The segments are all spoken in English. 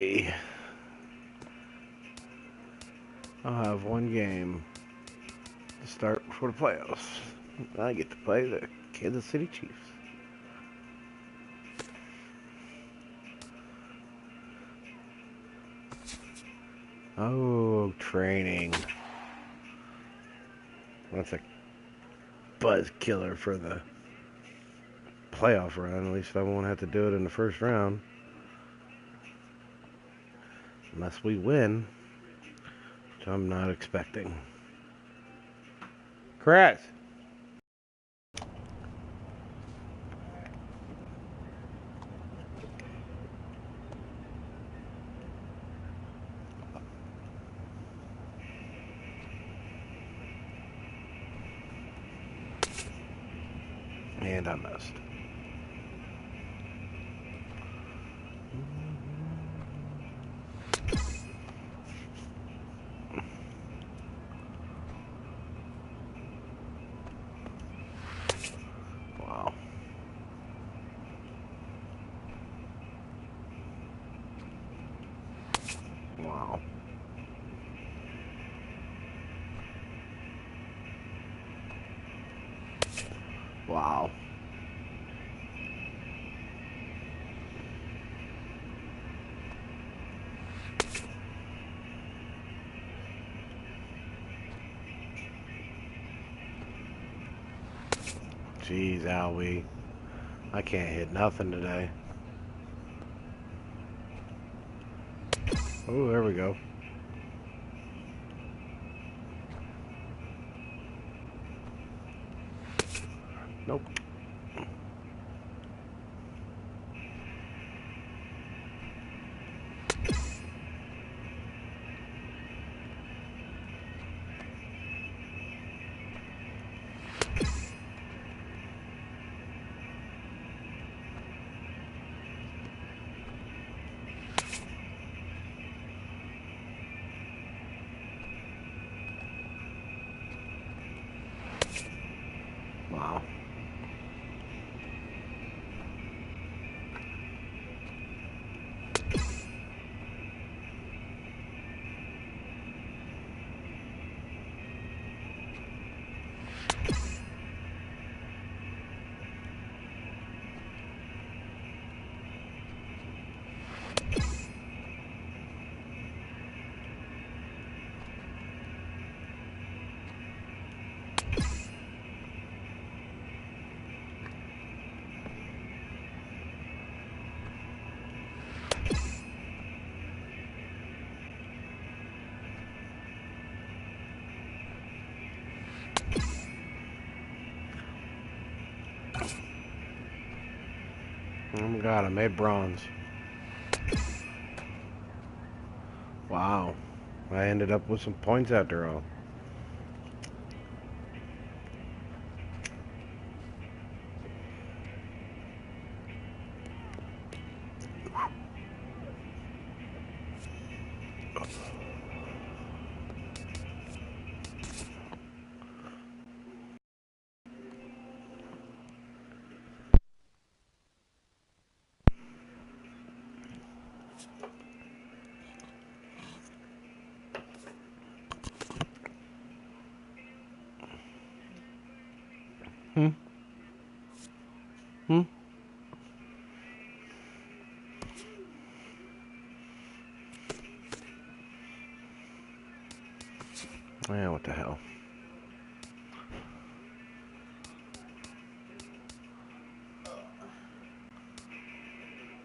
I'll have one game to start before the playoffs. I get to play the Kansas City Chiefs. Oh, training. That's a buzz killer for the playoff run. At least I won't have to do it in the first round. Unless we win, which I'm not expecting. Correct. And I missed. Wow. Wow. Wow. Jeez, Owie. I can't hit nothing today. Oh, there we go. Nope. Wow. Oh my god, I made bronze. Wow. I ended up with some points after all. Hmm? Hmm? Yeah, what the hell.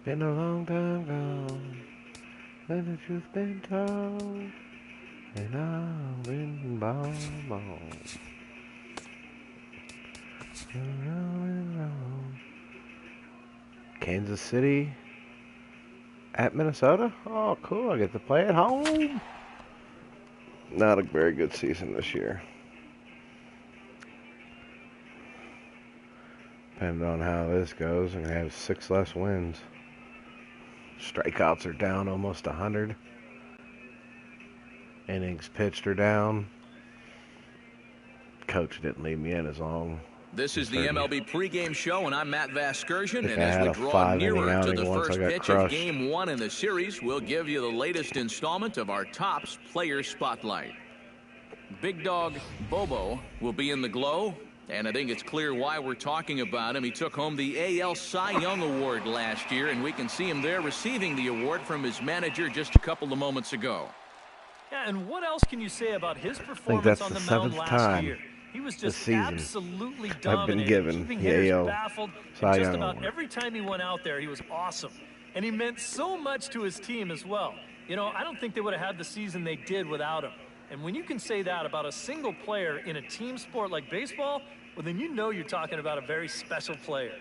Been a long time gone, when the truth been told, and I've been bone. Kansas City at Minnesota? Oh, cool. I get to play at home. Not a very good season this year. Depending on how this goes, I'm going to have 6 less wins. Strikeouts are down almost 100. Innings pitched are down. Coach didn't leave me in as long. This is the MLB pregame show, and I'm Matt Vasgersian. And as we draw five-inning nearer to outing the once first I got pitch of crushed. Game 1 in the series, we'll give you the latest installment of our Topps Player Spotlight. Big Dog Bobo will be in the glow, and I think it's clear why we're talking about him. He took home the AL Cy Young Award last year, and we can see him there receiving the award from his manager just a couple of moments ago. Yeah, and what else can you say about his performance on the mound last year? He was just absolutely dominant, keeping hitters baffled. And just about every time he went out there, he was awesome. And he meant so much to his team as well. You know, I don't think they would have had the season they did without him. And when you can say that about a single player in a team sport like baseball, well, then you know you're talking about a very special player.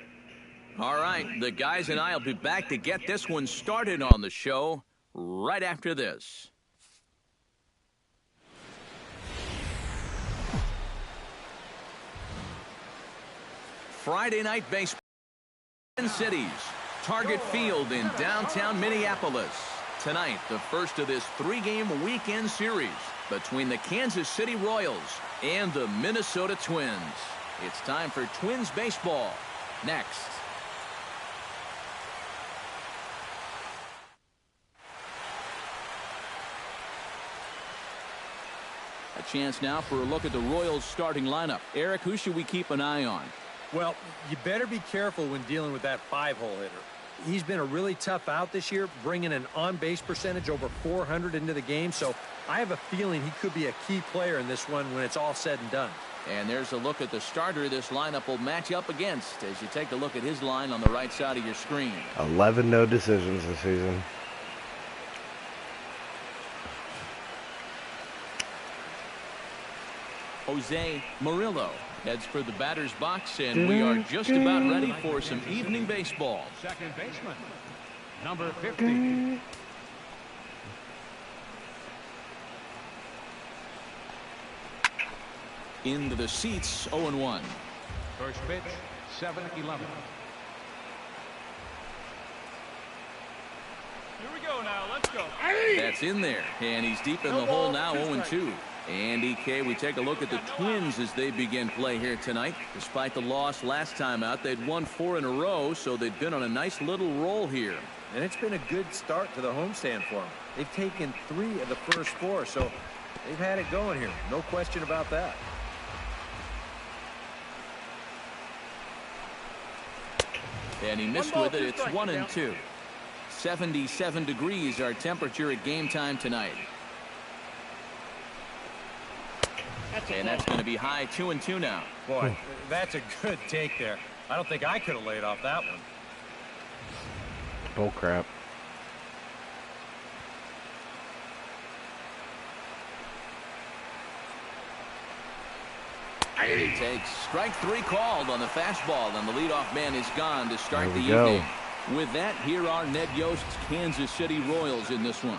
All right, the guys and I will be back to get this one started on the show right after this. Friday night baseball in cities. Target Field in downtown Minneapolis. Tonight, the first of this three-game weekend series between the Kansas City Royals and the Minnesota Twins. It's time for Twins baseball. Next. A chance now for a look at the Royals starting lineup. Eric, who should we keep an eye on? Well, you better be careful when dealing with that 5-hole hitter. He's been a really tough out this year, bringing an on-base percentage over 400 into the game, so I have a feeling he could be a key player in this one when it's all said and done. And there's a look at the starter this lineup will match up against as you take a look at his line on the right side of your screen. 11 no decisions this season. Jose Murillo heads for the batter's box, and we are just about ready for some evening baseball. Second baseman, number 50. Into the seats, 0-1. First pitch, 7-11. Here we go now. Let's go. That's in there, and he's deep in the hole now, 0-2. And EK, we take a look at the Twins as they begin play here tonight. Despite the loss last time out, they'd won 4 in a row, so they've been on a nice little roll here. And it's been a good start to the homestand for them. They've taken 3 of the first 4, so they've had it going here. No question about that. And he missed with it. It's 1-2. 77 degrees our temperature at game time tonight. And that's going to be high, 2-2 now. Boy, that's a good take there. I don't think I could have laid off that one. Bull crap. He takes strike 3 called on the fastball, and the leadoff man is gone to start the evening. With that, here are Ned Yost's Kansas City Royals in this one.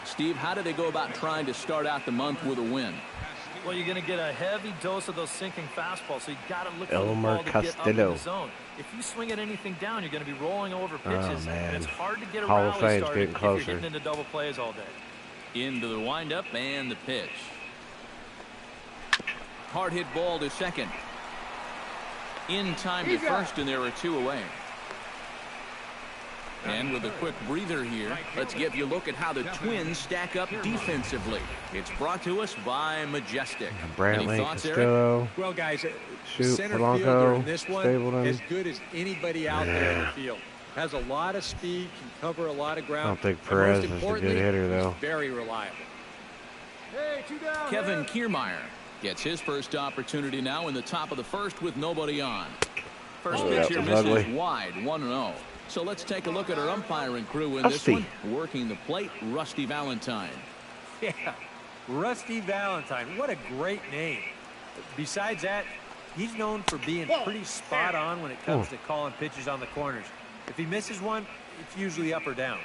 Steve, how do they go about trying to start out the month with a win? Well, you're going to get a heavy dose of those sinking fastballs, so you got to look for the Elmer ball to get up in Castillo. the zone. If you swing at anything down, you're going to be rolling over pitches, and it's hard to get a Hall of rally Fame's started getting if you're closer. getting into double plays all day. Into the windup and the pitch. Hard hit ball to second. In time to first, and there are 2 away. And with a quick breather here, let's give you a look at how the Twins stack up defensively. It's brought to us by Majestic. Brantley, Castillo. Well, guys, Shoot, center Polanco, fielder in this one Stapleton. as good as anybody out there in the field. Has a lot of speed, can cover a lot of ground. I don't think And Perez most is a good importantly, hitter, though. he's very reliable. Hey, 2 down. Kevin Kiermaier gets his first opportunity now in the top of the first with nobody on. First pitch here misses ugly. wide, 1-0. So let's take a look at our umpiring crew in this one. Working the plate, Rusty Valentine. Yeah, Rusty Valentine. What a great name. Besides that, he's known for being pretty spot on when it comes to calling pitches on the corners. If he misses one, it's usually up or down.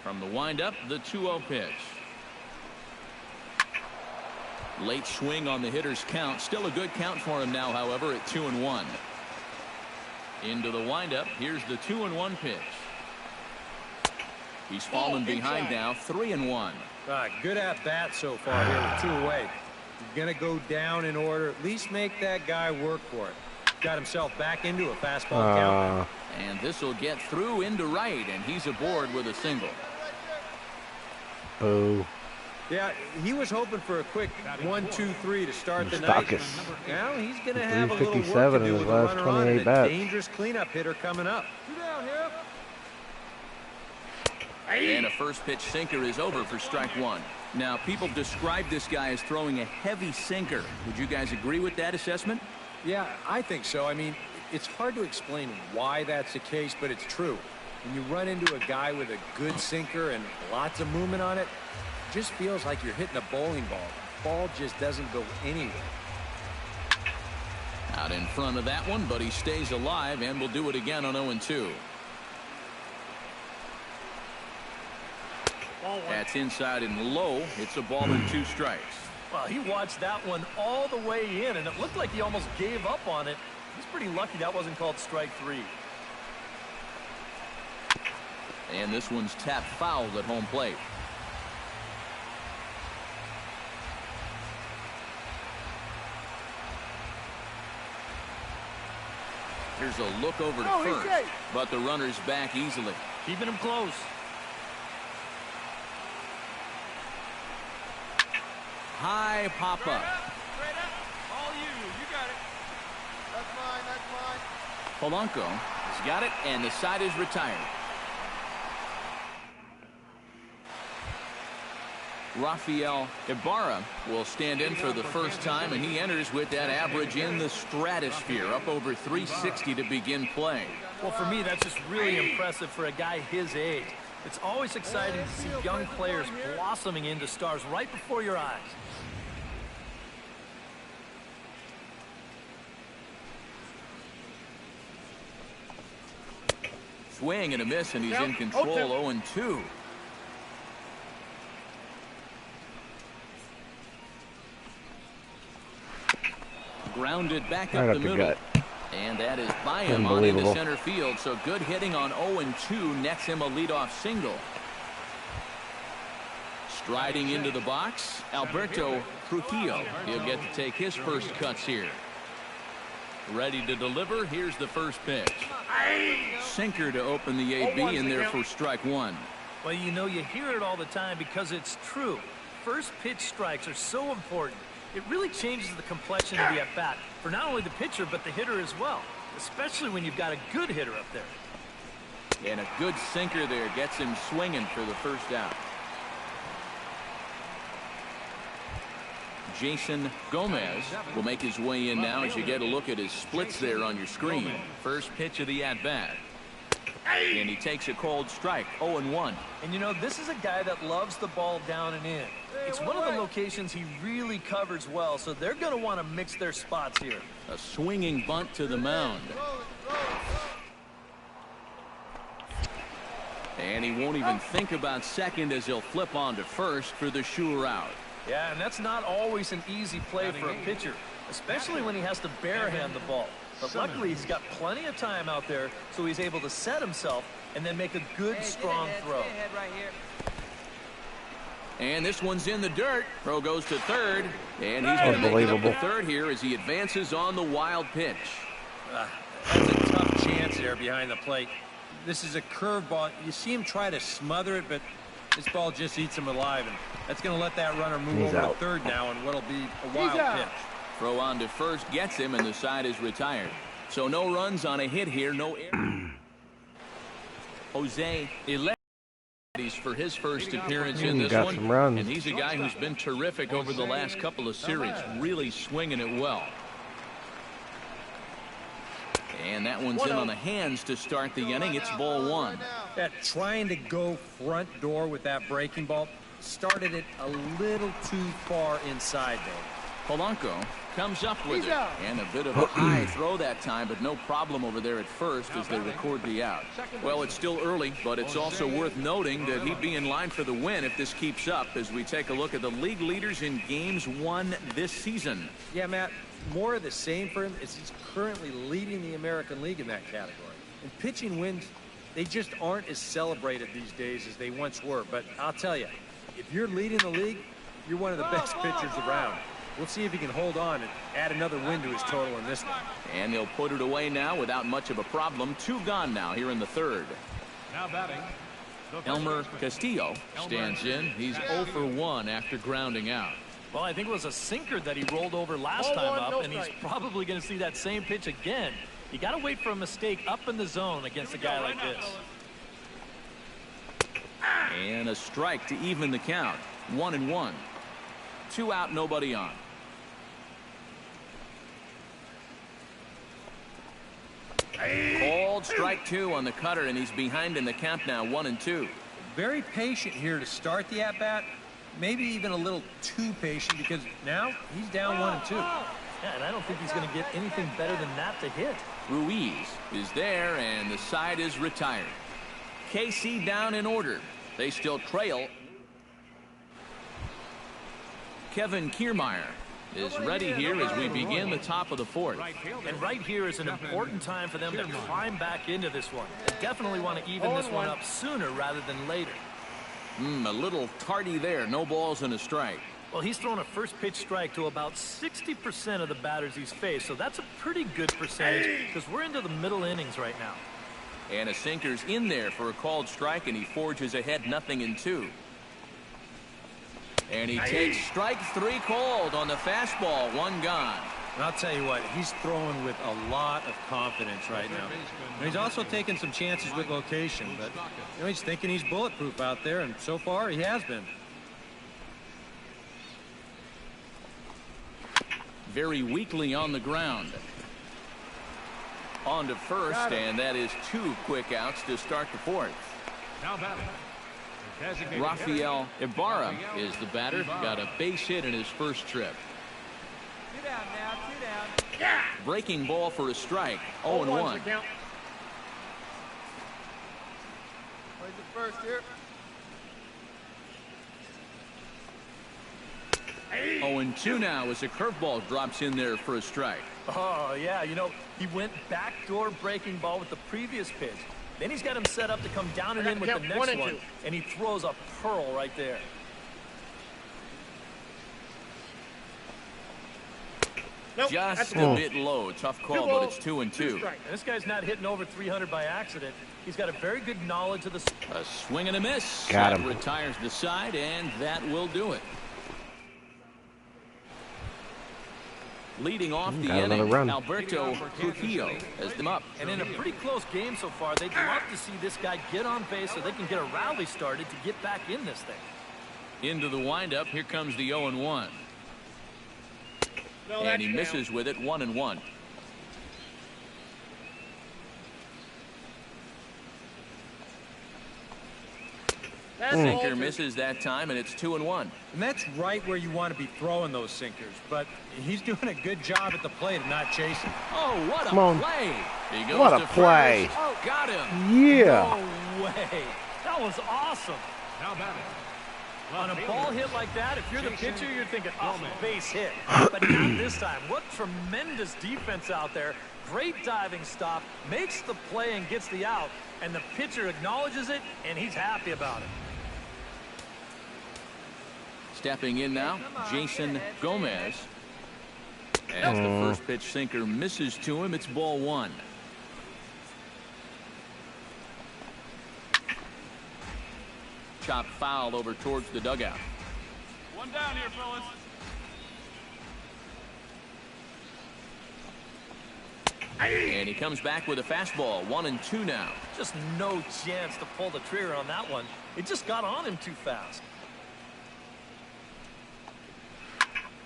From the windup, the 2-0 pitch. Late swing on the hitter's count. Still a good count for him now, however, at 2-1. Into the windup. Here's the 2-1 pitch. He's fallen behind now, 3-1. Good at bat so far here with 2 away. You're going to go down in order. At least make that guy work for it. Got himself back into a fastball count. And this will get through into right, and he's aboard with a single. Boo. Yeah, he was hoping for a quick 1-2-3 to start the night. Now he's going to have a little work to do with a runner on and a dangerous cleanup hitter coming up. And a first pitch sinker is over for strike one. Now, people describe this guy as throwing a heavy sinker. Would you guys agree with that assessment? Yeah, I think so. I mean, it's hard to explain why that's the case, but it's true. When you run into a guy with a good sinker and lots of movement on it, it just feels like you're hitting a bowling ball. The ball just doesn't go anywhere. Out in front of that one, but he stays alive and will do it again on 0-2. That's inside and low. It's a ball and 2 strikes. Well, he watched that one all the way in, and it looked like he almost gave up on it. He's pretty lucky that wasn't called strike 3. And this one's tapped foul at home plate. Here's a look over to first, but the runner's back easily. Keeping him close. High pop-up. All you got it. That's mine. Polanco has got it, and the side is retired. Rafael Ibarra will stand in for the first time, and he enters with that average in the stratosphere, up over 360 to begin play. Well, for me, that's just really impressive for a guy his age. It's always exciting to see young players blossoming into stars right before your eyes. Swing and a miss, and he's in control. 0-2. Grounded back up the middle. Gut. And that is by him on into center field. So good hitting on 0-2 nets him a leadoff single. Striding into the box, Alberto Trujillo. He'll get to take his first cuts here. Ready to deliver. Here's the first pitch. Sinker to open the AB in there for strike one. Well, you know, you hear it all the time because it's true. First pitch strikes are so important. It really changes the complexion of the at-bat for not only the pitcher but the hitter as well, especially when you've got a good hitter up there. And a good sinker there gets him swinging for the first out. Jason Gomez will make his way in now as you get a look at his splits there on your screen. First pitch of the at-bat. And he takes a cold strike, 0-1. And you know, this is a guy that loves the ball down and in. It's one of the locations he really covers well, so they're going to want to mix their spots here. A swinging bunt to the mound. And he won't even think about second as he'll flip on to first for the sure out. Yeah, and that's not always an easy play for a pitcher, especially when he has to barehand the ball. But luckily, he's got plenty of time out there, so he's able to set himself and then make a good, strong throw. And this one's in the dirt. Throw goes to third, and he's going to make it up to third here as he advances on the wild pitch. That's a tough chance there behind the plate. This is a curveball. You see him try to smother it, but this ball just eats him alive, and that's going to let that runner move over to third now on what'll be a wild pitch. Throw on to first gets him, and the side is retired. So no runs on a hit here, no error. Jose Iglesias for his first appearance in this one, and he's a guy who's been terrific over the last couple of series, really swinging it well. And that one's in on the hands to start the inning. It's ball one. Trying to go front door with that breaking ball started it a little too far inside there. Polanco comes up with it, and a bit of a high throw that time, but no problem over there at first as they record the out. Well, it's still early, but it's also worth noting that he'd be in line for the win if this keeps up as we take a look at the league leaders in games won this season. Yeah, Matt, more of the same for him as he's currently leading the American League in that category. And pitching wins, they just aren't as celebrated these days as they once were. But I'll tell you, if you're leading the league, you're one of the best pitchers around. We'll see if he can hold on and add another win to his total in this one. And he'll put it away now without much of a problem. 2 gone now here in the third. Now batting. Elmer Castillo stands in. He's 0 for 1 after grounding out. Well, I think it was a sinker that he rolled over last time up, and he's probably going to see that same pitch again. You got to wait for a mistake up in the zone against a guy like this. And a strike to even the count. 1-1. 2 out, nobody on. Called strike 2 on the cutter, and he's behind in the count now. 1-2. Very patient here to start the at-bat. Maybe even a little too patient, because now he's down 1-2. Yeah, and I don't think he's going to get anything better than that to hit. Ruiz is there, and the side is retired. KC down in order. They still trail. Kevin Kiermaier is ready here as we begin the top of the fourth. And right here is an important time for them to climb back into this one. They definitely want to even this one up sooner rather than later. A little tardy there. No balls and a strike. Well, he's thrown a first pitch strike to about 60% of the batters he's faced, so that's a pretty good percentage because we're into the middle innings right now. And a sinker's in there for a called strike, and he forges ahead 0-2. And he takes strike 3 called on the fastball. 1 gone. And I'll tell you what, he's throwing with a lot of confidence right now. And he's also taking some chances with location, but he's thinking he's bulletproof out there, and so far he has been. Very weakly on the ground. On to first, and that is 2 quick outs to start the fourth. Now batting. Rafael Ibarra is the batter. Got a base hit in his first trip. 2 down now, 2 down. Breaking ball for a strike. 0-1. Where's the first here? 0-2 now as a curveball drops in there for a strike. Oh, yeah, he went backdoor breaking ball with the previous pitch. Then he's got him set up to come down and in with the next one, and he throws a pearl right there. Just a bit low. Tough call, but it's 2-2. And this guy's not hitting over 300 by accident. He's got a very good knowledge of the... A swing and a miss. Got him. That retires the side, and that will do it. Leading off the inning, Alberto Trujillo has them up. And in a pretty close game so far, they'd love to see this guy get on base so they can get a rally started to get back in this thing. Into the windup, here comes the 0-1. And he misses with it. 1-1. Sinker misses that time, and it's 2-1. And that's right where you want to be throwing those sinkers. But he's doing a good job at the plate of not chasing. Oh, what a play. He goes What a to play. First. Oh, got him. Yeah. No way. That was awesome. Now batting. On a ball hit like that, if you're the pitcher, you're thinking, oh, base hit. But not this time. What tremendous defense out there. Great diving stop. Makes the play and gets the out. And the pitcher acknowledges it, and he's happy about it. Stepping in now, Jason Gomez. As the first pitch sinker misses to him, it's ball 1. Chop foul over towards the dugout. 1 down here, fellas. And he comes back with a fastball. 1-2 now. Just no chance to pull the trigger on that one. It just got on him too fast.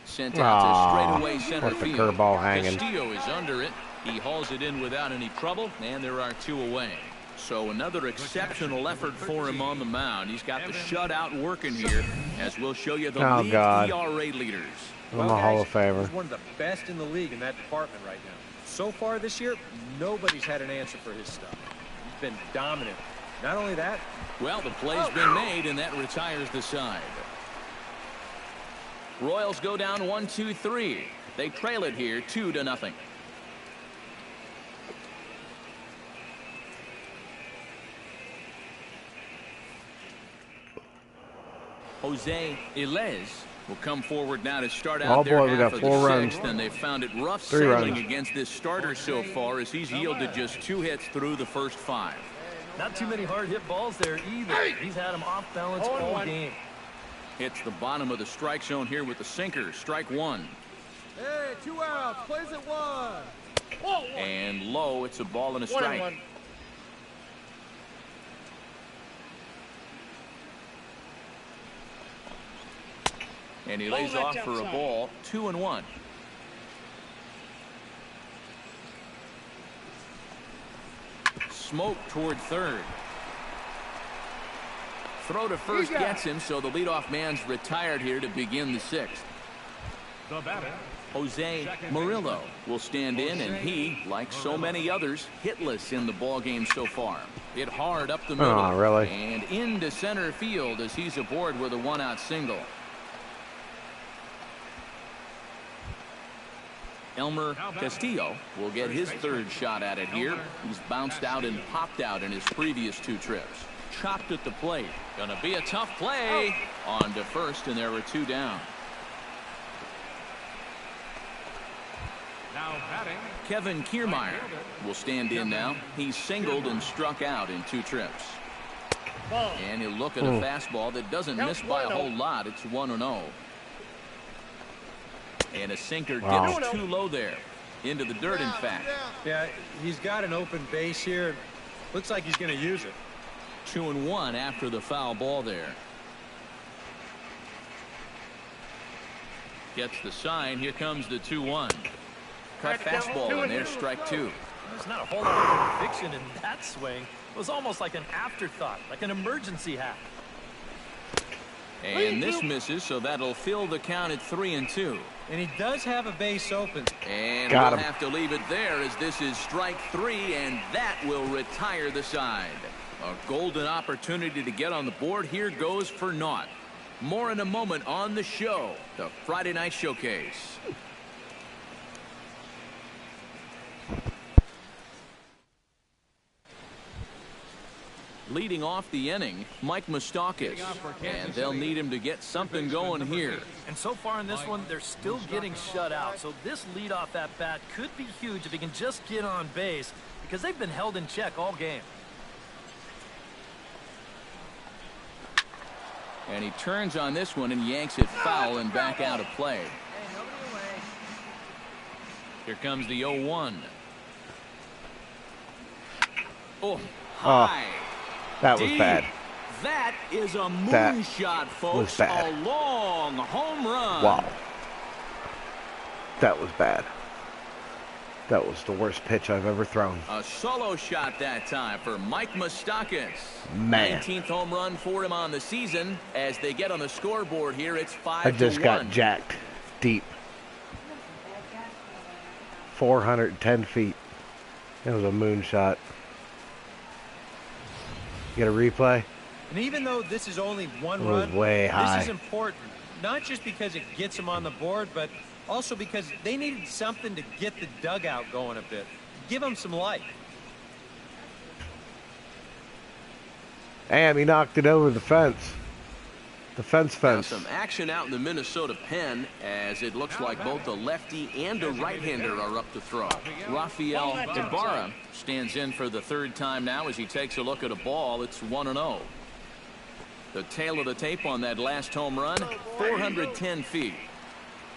Sent out to straightaway center left the field. curveball hanging. Castillo is under it. He hauls it in without any trouble, and there are 2 away. So another exceptional effort for him on the mound. He's got the shutout working here, as we'll show you the league ERA leaders. I'm a Hall of Famer. He's one of the best in the league in that department right now. So far this year, nobody's had an answer for his stuff. He's been dominant. Not only that. Well, the play's been made, and that retires the side. Royals go down 1-2-3. They trail it here 2-0. Jose Ilez will come forward now to start out boy, we got 4 runs. And they found it rough 3 sailing runs against this starter so far as he's yielded just 2 hits through the first 5. Not too many hard hit balls there either. He's had them off balance all game. Hits the bottom of the strike zone here with the sinker. Strike 1. Hey, 2 outs. Plays it 1. And low. It's a ball and a strike. 1-1. And he lays off for a ball. 2-1. Smoke toward third. Throw to first gets him, so the leadoff man's retired here to begin the 6th. The batter, Jose Murillo will stand in, and he, like so many others, hitless in the ballgame so far. Hit hard up the middle. Oh, really? And into center field as he's aboard with a 1-out single. Elmer Castillo will get his 3rd shot at it here. He's bounced out and popped out in his previous 2 trips. Chopped at the plate. Gonna be a tough play. On to first, and there were 2 down. now batting. Kevin Kiermaier will stand in now. He's singled and struck out in 2 trips. And he'll look at a fastball that doesn't miss by a whole lot. It's 1-0. And a sinker gets too low there. Into the dirt, in fact. Yeah, he's got an open base here. Looks like he's going to use it. 2-1 after the foul ball there. Gets the sign. Here comes the 2-1. Cut fastball, and there's strike 2. There's not a whole lot of conviction in that swing. It was almost like an afterthought, like an emergency hack. And this misses, so that'll fill the count at 3-2. And he does have a base open. And we'll have to leave it there as this is strike 3, and that will retire the side. A golden opportunity to get on the board here goes for naught. More in a moment on the show, the Friday Night Showcase. Leading off the inning, Mike Moustakas, and they'll need him to get something going here. And so far in this one, they're still getting shut out. So this leadoff at bat could be huge if he can just get on base, because they've been held in check all game. And he turns on this one and yanks it foul and back out of play. Here comes the 0-1. Oh, high. That was bad. That is a moonshot, folks. A long home run. Wow. That was bad. That was the worst pitch I've ever thrown. A solo shot that time for Mike Moustakas. Man. 19th home run for him on the season. As they get on the scoreboard here, it's 5-1. I just got jacked deep. 410 feet. It was a moonshot. You got a replay? And even though this is only 1 run, way high. This is important, not just because it gets them on the board, but also because they needed something to get the dugout going a bit. Give them some life. Damn, he knocked it over the fence. The fence. Now some action out in the Minnesota pen, as it looks like both a lefty and a right-hander are up to throw. Rafael Ibarra stands in for the 3rd time now as he takes a look at a ball. It's 1-0. The tail of the tape on that last home run, 410 feet.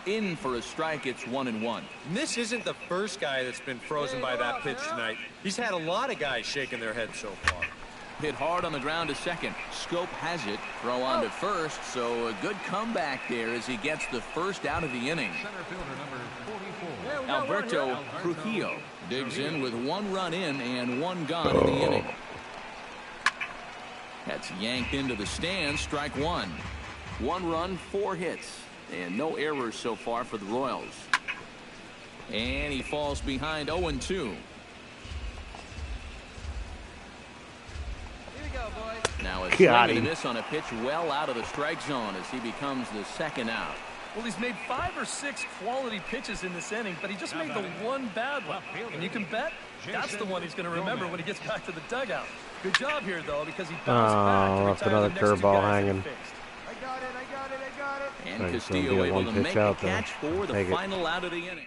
In for a strike, it's 1-1. And this isn't the first guy that's been frozen by that pitch tonight. He's had a lot of guys shaking their heads so far. Hit hard on the ground to second. Scope has it. Throw on to first, so a good comeback there as he gets the 1st out of the inning. Alberto Trujillo digs in with 1 run in and 1 gone in the inning. That's yanked into the stands. Strike 1. 1 run, 4 hits, and no errors so far for the Royals. And he falls behind 0-2. Now a swing and a miss on a pitch well out of the strike zone as he becomes the 2nd out. Well, he's made 5 or 6 quality pitches in this inning, but he just made the 1 bad one. And you can bet that's the one he's going to remember when he gets back to the dugout. Good job here, though, because he bounced back to left another curveball hanging. I got it. And Castillo able to make a catch for the final out of the inning.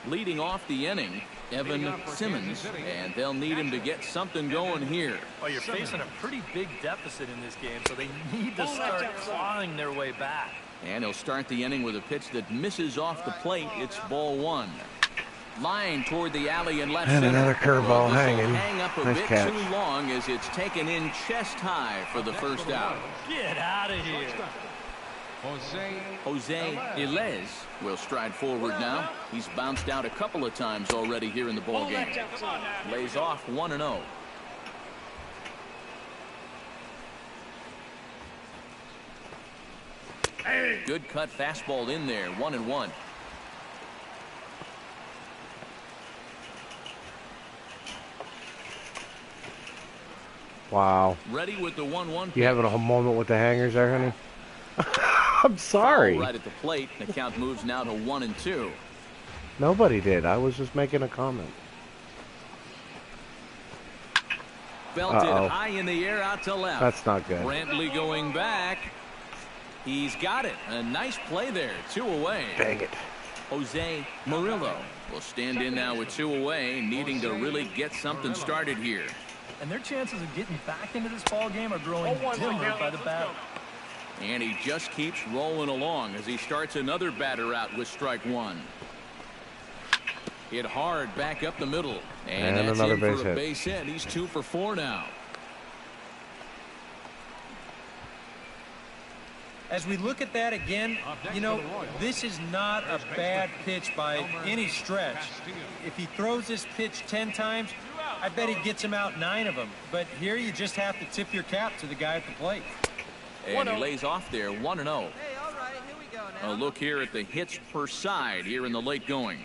Leading off the inning, Evan Simmons, and they'll need him to get something going here. Well, you're facing a pretty big deficit in this game, so they need to start clawing their way back. And he'll start the inning with a pitch that misses off the plate. It's ball one. Line toward the alley and left and center. Another curveball hanging. Hang up a nice bit catch. too long as it's taken in chest high for the first out. Get out of here. Jose Ilez will stride forward now. He's bounced out a couple of times already here in the ballgame. Lays off 1-0. Good cut fastball in there, 1-1. Wow. Ready with the 1-1. You having a moment with the hangers there, honey? I'm sorry. Foul right at the plate. The count moves now to 1-2. Nobody did. I was just making a comment. Belted high in the air out to left. That's not good. Brantley going back. He's got it. A nice play there. 2 away. Dang it. Jose Murillo will stand in now with 2 away, needing to really get something started here. And their chances of getting back into this ball game are growing dimmer by the batter. And he just keeps rolling along as he starts another batter out with strike one. Hit hard back up the middle. And that's another in base for a hit. base hit. He's 2 for 4 now. As we look at that again, you know, this is not a bad pitch by any stretch. If he throws this pitch 10 times, I bet he gets him out 9 of them. But here you just have to tip your cap to the guy at the plate. And he lays off there, 1-0. Hey, all right, here we go now. A look here at the hits per side here in the late going.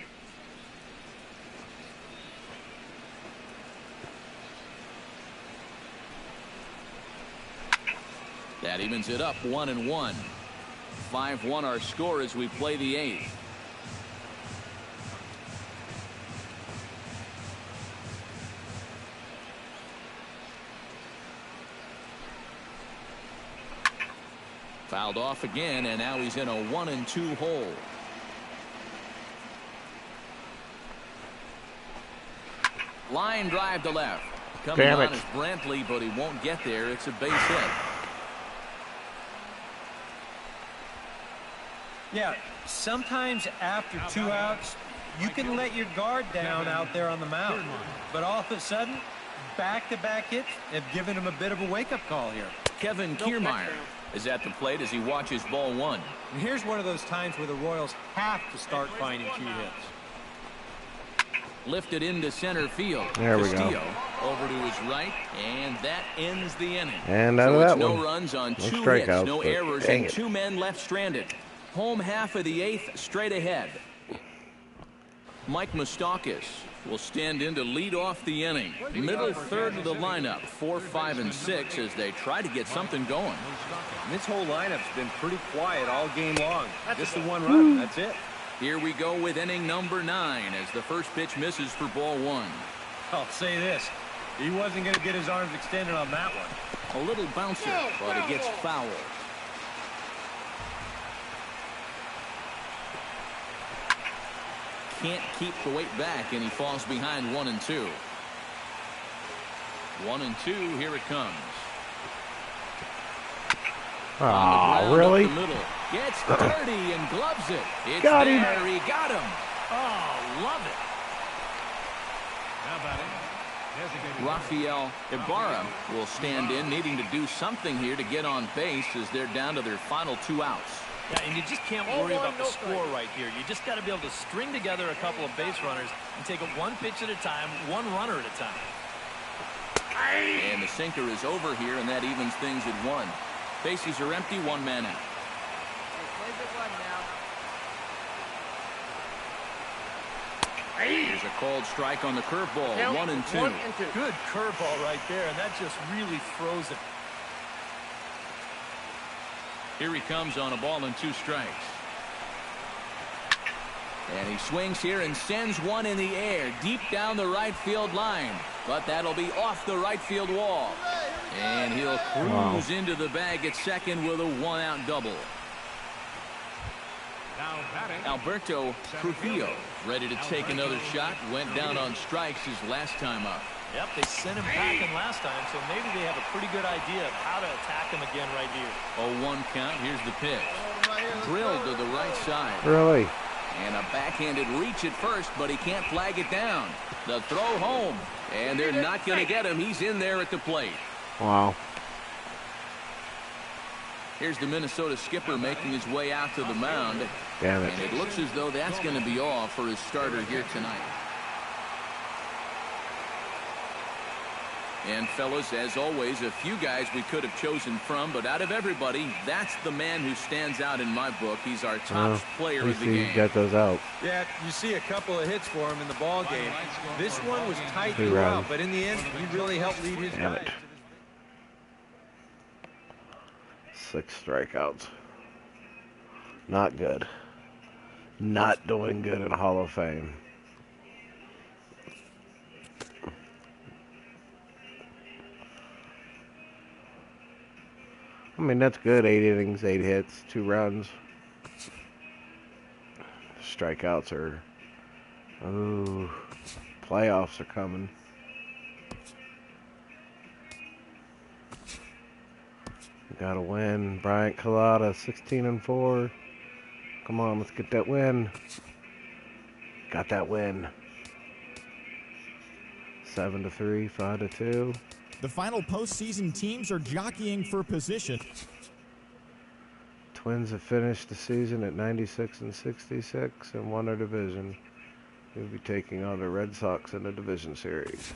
That evens it up, 1-1. 5-1 our score as we play the 8th. Fouled off again, and now he's in a 1-2 hole. Line drive to left. Coming on is Brantley, but he won't get there. It's a base hit. Yeah, sometimes after 2 outs, you can let your guard down out there on the mound. But all of a sudden, back-to-back hits have given him a bit of a wake-up call here. Kevin Kiermaier is at the plate as he watches ball one. And here's one of those times where the Royals have to start finding key hits. Lifted into center field. There we Castillo go. Over to his right, and that ends the inning. And out of that no one. runs on No 2 strikeouts, hits, no but errors, dang and it. 2 men left stranded. Home half of the 8th straight ahead. Mike Moustakas will stand in to lead off the inning. Middle third of the lineup, 4, 5, and 6 as they try to get something going. And this whole lineup's been pretty quiet all game long. Just the 1 run, that's it. Here we go with inning number 9 as the first pitch misses for ball 1. I'll say this, he wasn't going to get his arms extended on that one. A little bouncer, but it gets foul. Can't keep the weight back, and he falls behind 1-2. 1-2, here it comes. Oh, really? Up the middle. Gets dirty and gloves it. It's Got him. there. He got him. Oh, love it. Rafael Ibarra will stand in, needing to do something here to get on base as they're down to their final 2 outs. Yeah, and you just can't worry about the score right here. You just got to be able to string together a couple of base runners and take it 1 pitch at a time, 1 runner at a time. And the sinker is over here, and that evens things at 1. Bases are empty, 1 man out. Here's a called strike on the curveball, 1-2. Good curveball right there, and that just really froze it. Here he comes on a ball and 2 strikes. And he swings here and sends one in the air deep down the right field line. But that'll be off the right field wall. And he'll cruise into the bag at second with a one-out double. Alberto Trujillo ready to take another shot. Went down on strikes his last time up. Yep, they sent him packing last time, so maybe they have a pretty good idea of how to attack him again right here. 0-1 count. Here's the pitch. Drilled to the right side. Really? And a backhanded reach at first, but he can't flag it down. The throw home. And they're not going to get him. He's in there at the plate. Wow. Here's the Minnesota skipper making his way out to the mound. Damn it. And it looks as though that's going to be all for his starter here tonight. And fellas, as always, a few guys we could have chosen from, but out of everybody, that's the man who stands out in my book. He's our top player of the game. Got those out. Yeah, you see a couple of hits for him in the ball game. This one was tight throughout, but in the end, he really helped lead his guys. 6 strikeouts. Not good. Not doing good in Hall of Fame. I mean, that's good. 8 innings, 8 hits, 2 runs. Strikeouts are... Ooh. Playoffs are coming. Got to win. Bryant Collada, 16-4. Come on, let's get that win. Got that win. 7-3, 5-2. The final postseason teams are jockeying for position. Twins have finished the season at 96-66 and won their division. They'll be taking on the Red Sox in the division series.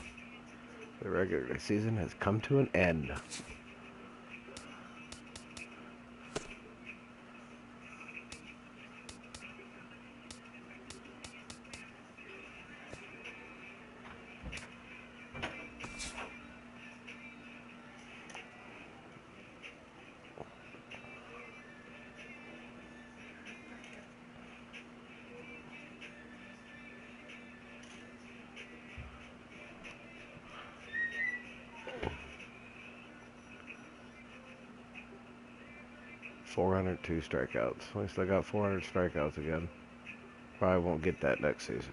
The regular season has come to an end. .402 strikeouts. At least I got 400 strikeouts again. Probably won't get that next season.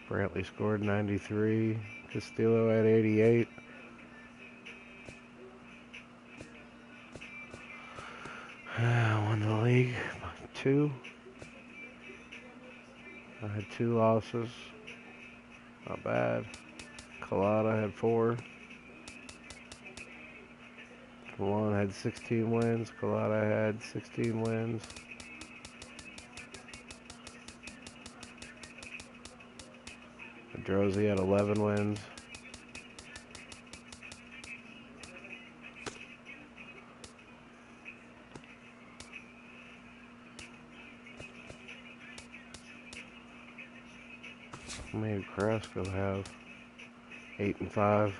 Brantley scored 93. Castillo at 88. Won the league. 2. I had 2 losses. Not bad. Collada had 4. Juan had 16 wins. Collada had 16 wins. Drozy had 11 wins. How many did Carrasco have? 8 and 5.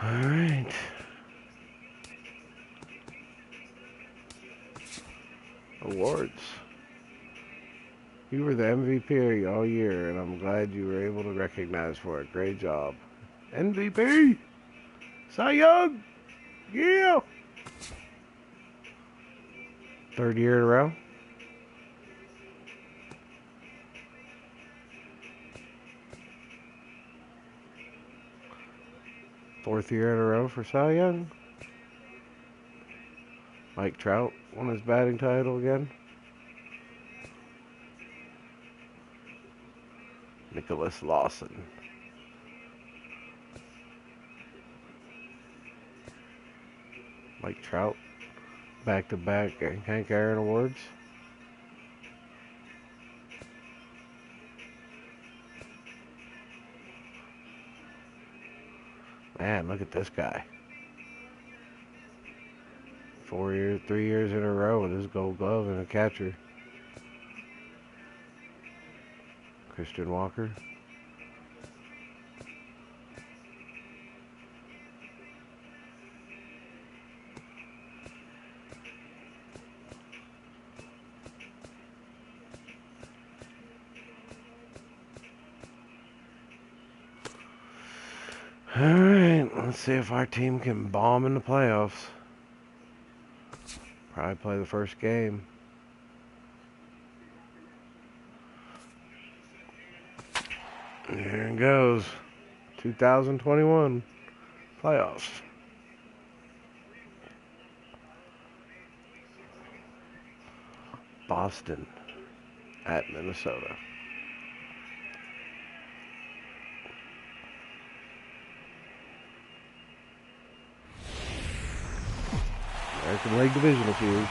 Alright. Awards. You were the MVP all year, and I'm glad you were able to recognize for it. Great job. MVP! Cy Young! Yeah! 3rd year in a row. Fourth year in a row for Cy Young. Mike Trout won his batting title again. Nicholas Lawson. Mike Trout, back-to-back Hank Aaron Awards. Man, look at this guy. 3 years in a row with his Gold Glove and a catcher. Christian Walker. All right, let's see if our team can bomb in the playoffs. Probably play the first game. Here it goes. 2021 playoffs. Boston at Minnesota. American League Divisional Series.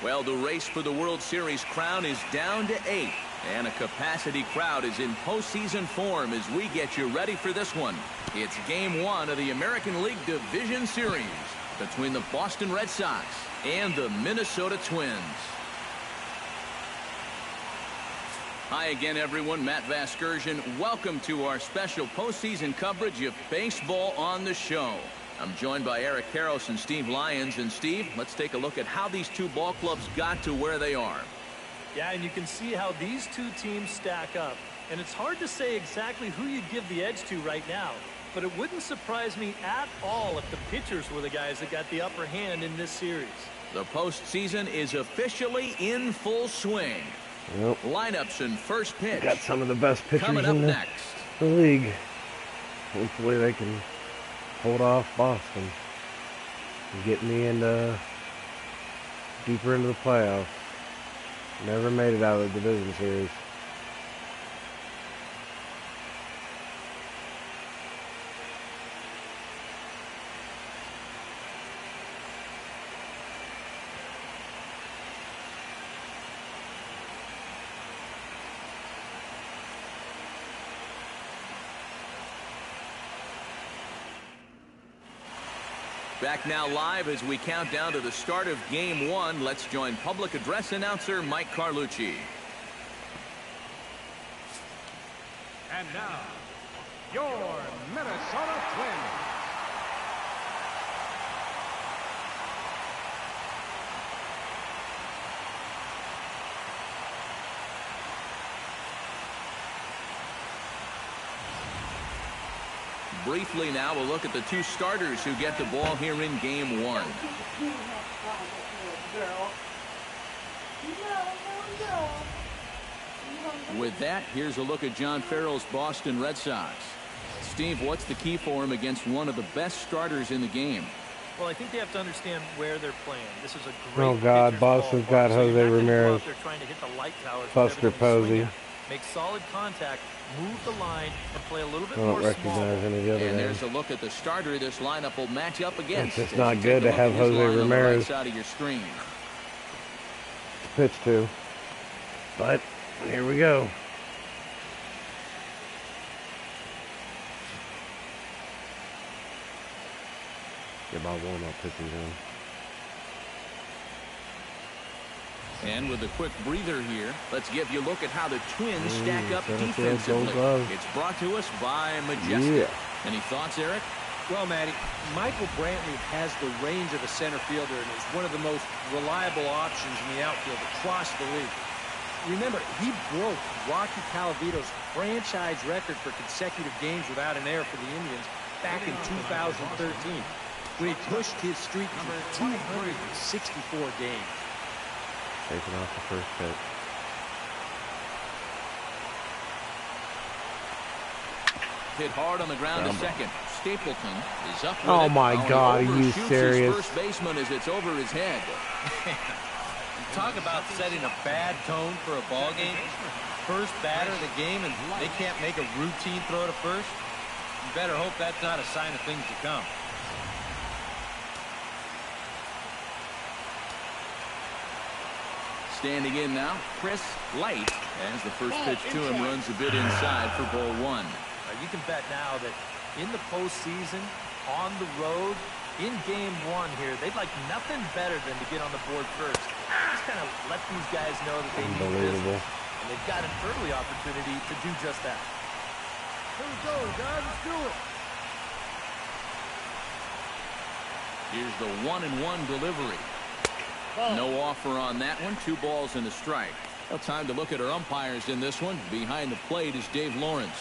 Well, the race for the World Series crown is down to 8. And a capacity crowd is in postseason form as we get you ready for this one. It's Game 1 of the American League Division Series between the Boston Red Sox and the Minnesota Twins. Hi again, everyone. Matt Vasgersian. Welcome to our special postseason coverage of baseball on the show. I'm joined by Eric Karros and Steve Lyons. And Steve, let's take a look at how these two ball clubs got to where they are. Yeah, and you can see how these two teams stack up. And it's hard to say exactly who you'd give the edge to right now. But it wouldn't surprise me at all if the pitchers were the guys that got the upper hand in this series. The postseason is officially in full swing. Yep. Lineups and first pitch. Got some of the best pitchers in the league. Hopefully they can hold off Boston and get me deeper into the playoffs. Never made it out of the division series. Back now live as we count down to the start of Game 1. Let's join public address announcer Mike Carlucci. And now, your Minnesota Twins. Briefly now, we'll look at the two starters who get the ball here in Game 1. With that, here's a look at John Farrell's Boston Red Sox. Steve, what's the key for him against one of the best starters in the game? Well, I think they have to understand where they're playing. This is a great Oh, God, Boston's got Jose Ramirez, Buster Posey. Make solid contact, move the line, and play a little bit I more don't recognize any of the other And names. there's a look at the starter this lineup will match up against. It's just not good to have Jose Ramirez side of your screen. pitch to. But here we go. Get my warm-up pitches in. And with a quick breather here, let's give you a look at how the Twins stack up defensively. It's brought to us by Majestic. Yeah. Any thoughts, Eric? Well, Matty, Michael Brantley has the range of a center fielder and is one of the most reliable options in the outfield across the league. Remember, he broke Rocky Calavito's franchise record for consecutive games without an error for the Indians back in 2013, when he pushed his streak to 264 games. Taking off the first pitch. Hit hard on the ground to second. Stapleton is up with Oh my God, are you serious? First baseman as it's over his head. Talk about setting a bad tone for a ball game. First batter of the game, and they can't make a routine throw to first. You better hope that's not a sign of things to come. Standing in now, Chris Light, as the first pitch to him runs a bit inside for ball one. you can bet now that in the postseason, on the road, in game one here, they'd like nothing better than to get on the board first. Just kind of let these guys know that they need business. And they've got an early opportunity to do just that. Here we go, guys. Let's do it. Here's the 1-1 delivery. No offer on that one. 2 balls and a strike. Well, time to look at our umpires in this one. Behind the plate is Dave Lawrence.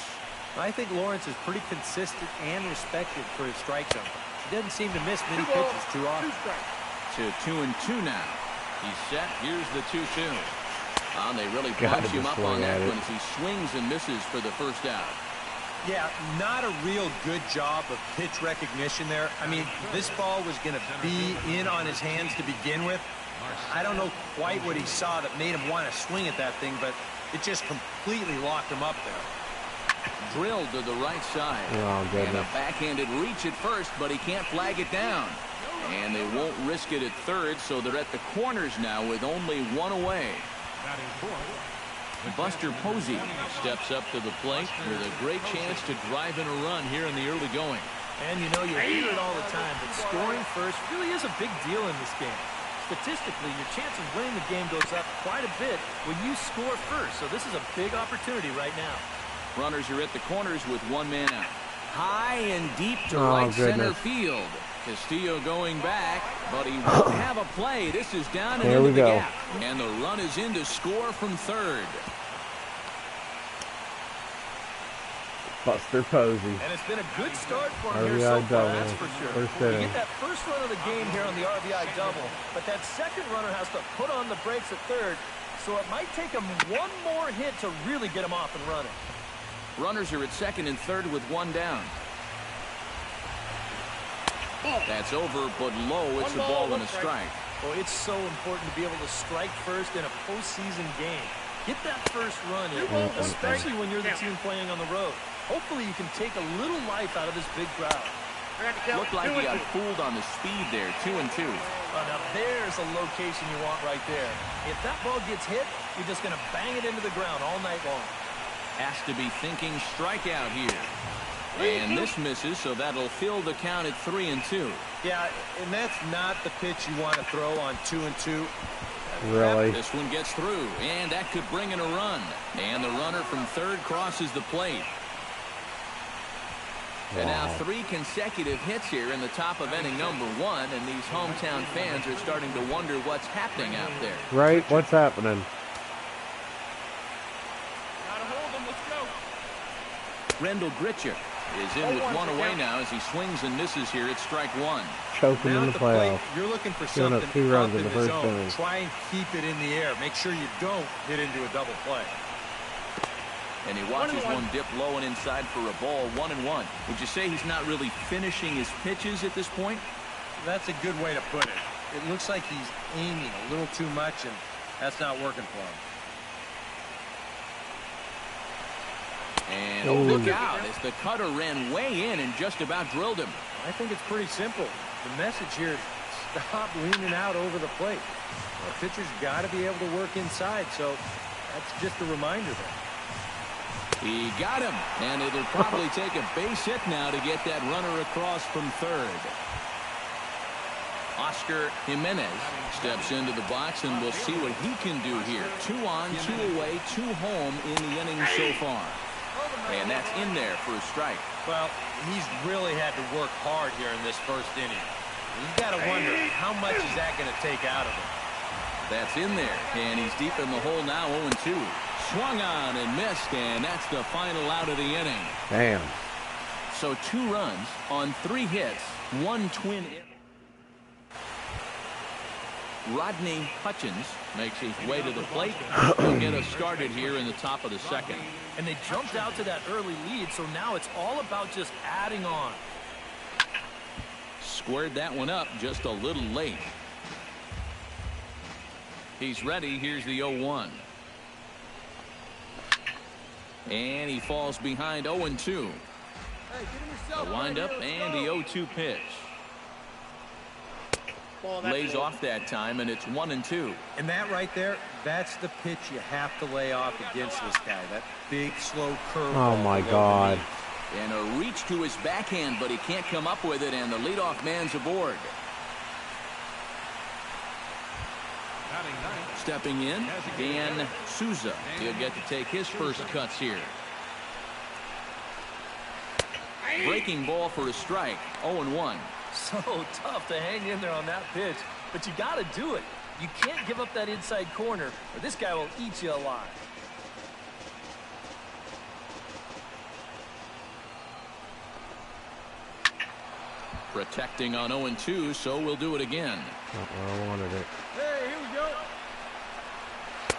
I think Lawrence is pretty consistent and respected for his strike zone. He doesn't seem to miss many pitches too often. To 2-2 now. He's set. Here's the 2-2. And they really bunch him up on that one as he swings and misses for the first out. Yeah, not a real good job of pitch recognition there. I mean, this ball was going to be in on his hands to begin with. I don't know quite what he saw that made him want to swing at that thing, but it just completely locked him up there. Drilled to the right side. And a backhanded reach at first, but he can't flag it down. And they won't risk it at third, so they're at the corners now with only 1 away. Buster Posey steps up to the plate with a great chance to drive in a run here in the early going. And you know, you hear it all the time, but scoring first really is a big deal in this game. Statistically, your chance of winning the game goes up quite a bit when you score first. So this is a big opportunity right now. Runners are at the corners with 1 man out. High and deep to right center field. Castillo going back, but he won't have a play. This is down and into the gap. And the run is in to score from third. Buster Posey. And it's been a good start for him here so far, that's for sure. You get that first run of the game here on the RBI double, but that second runner has to put on the brakes at third, so it might take him 1 more hit to really get him off and running. Runners are at second and third with 1 down. That's over, but low. It's a ball and a strike. Well, it's so important to be able to strike first in a postseason game. Get that first run in, especially when you're the team playing on the road. Hopefully you can take a little life out of this big crowd. Looked like he got fooled on the speed there. 2-2. Now there's a location you want right there. If that ball gets hit, you're just going to bang it into the ground all night long. Has to be thinking strikeout here. And this misses, so that'll fill the count at 3-2. Yeah, and that's not the pitch you want to throw on 2-2. Really? This one gets through, and that could bring in a run. And the runner from third crosses the plate. Wow. And now 3 consecutive hits here in the top of inning number 1, and these hometown fans are starting to wonder what's happening out there. Right? What's happening? Gotta hold him. Let's go. Rendell Gritcher is in with 1 away now as he swings and misses here at strike 1. Choking in the playoffs. You're looking for something up 2 runs in the first inning. Try and keep it in the air. Make sure you don't hit into a double play. And he watches one dip low and inside for a ball. 1-1. Would you say he's not really finishing his pitches at this point? That's a good way to put it. It looks like he's aiming a little too much, and that's not working for him. And look out as the cutter ran way in and just about drilled him. I think it's pretty simple. The message here is stop leaning out over the plate. The pitcher's got to be able to work inside, so that's just a reminder there. He got him, and it'll probably take a base hit now to get that runner across from third. Oscar Jimenez steps into the box, and we'll see what he can do here. 2 on, 2 away, 2 home in the inning so far. And that's in there for a strike. Well, he's really had to work hard here in this first inning. You've got to wonder how much is that going to take out of him. That's in there, and he's deep in the hole now, 0-2. Swung on and missed, and that's the final out of the inning. Damn. So 2 runs on 3 hits, 1 twin hit. Rodney Hutchins makes his way to the plate. He'll get us started here in the top of the second. And they jumped out to that early lead, so now it's all about just adding on. Squared that one up just a little late. He's ready. Here's the 0-1. And he falls behind 0-2. A windup and the 0-2 pitch. Lays off that time, and it's 1-2. And that right there, that's the pitch you have to lay off against this guy. That big, slow curve. Oh, my God. And a reach to his backhand, but he can't come up with it, and the leadoff man's aboard. Stepping in, Dan Souza. He'll get to take his first cuts here. Breaking ball for a strike, 0-1. So tough to hang in there on that pitch, but you got to do it. You can't give up that inside corner, or this guy will eat you alive. Protecting on 0-2, so we'll do it again. I wanted it. Hey, here we go.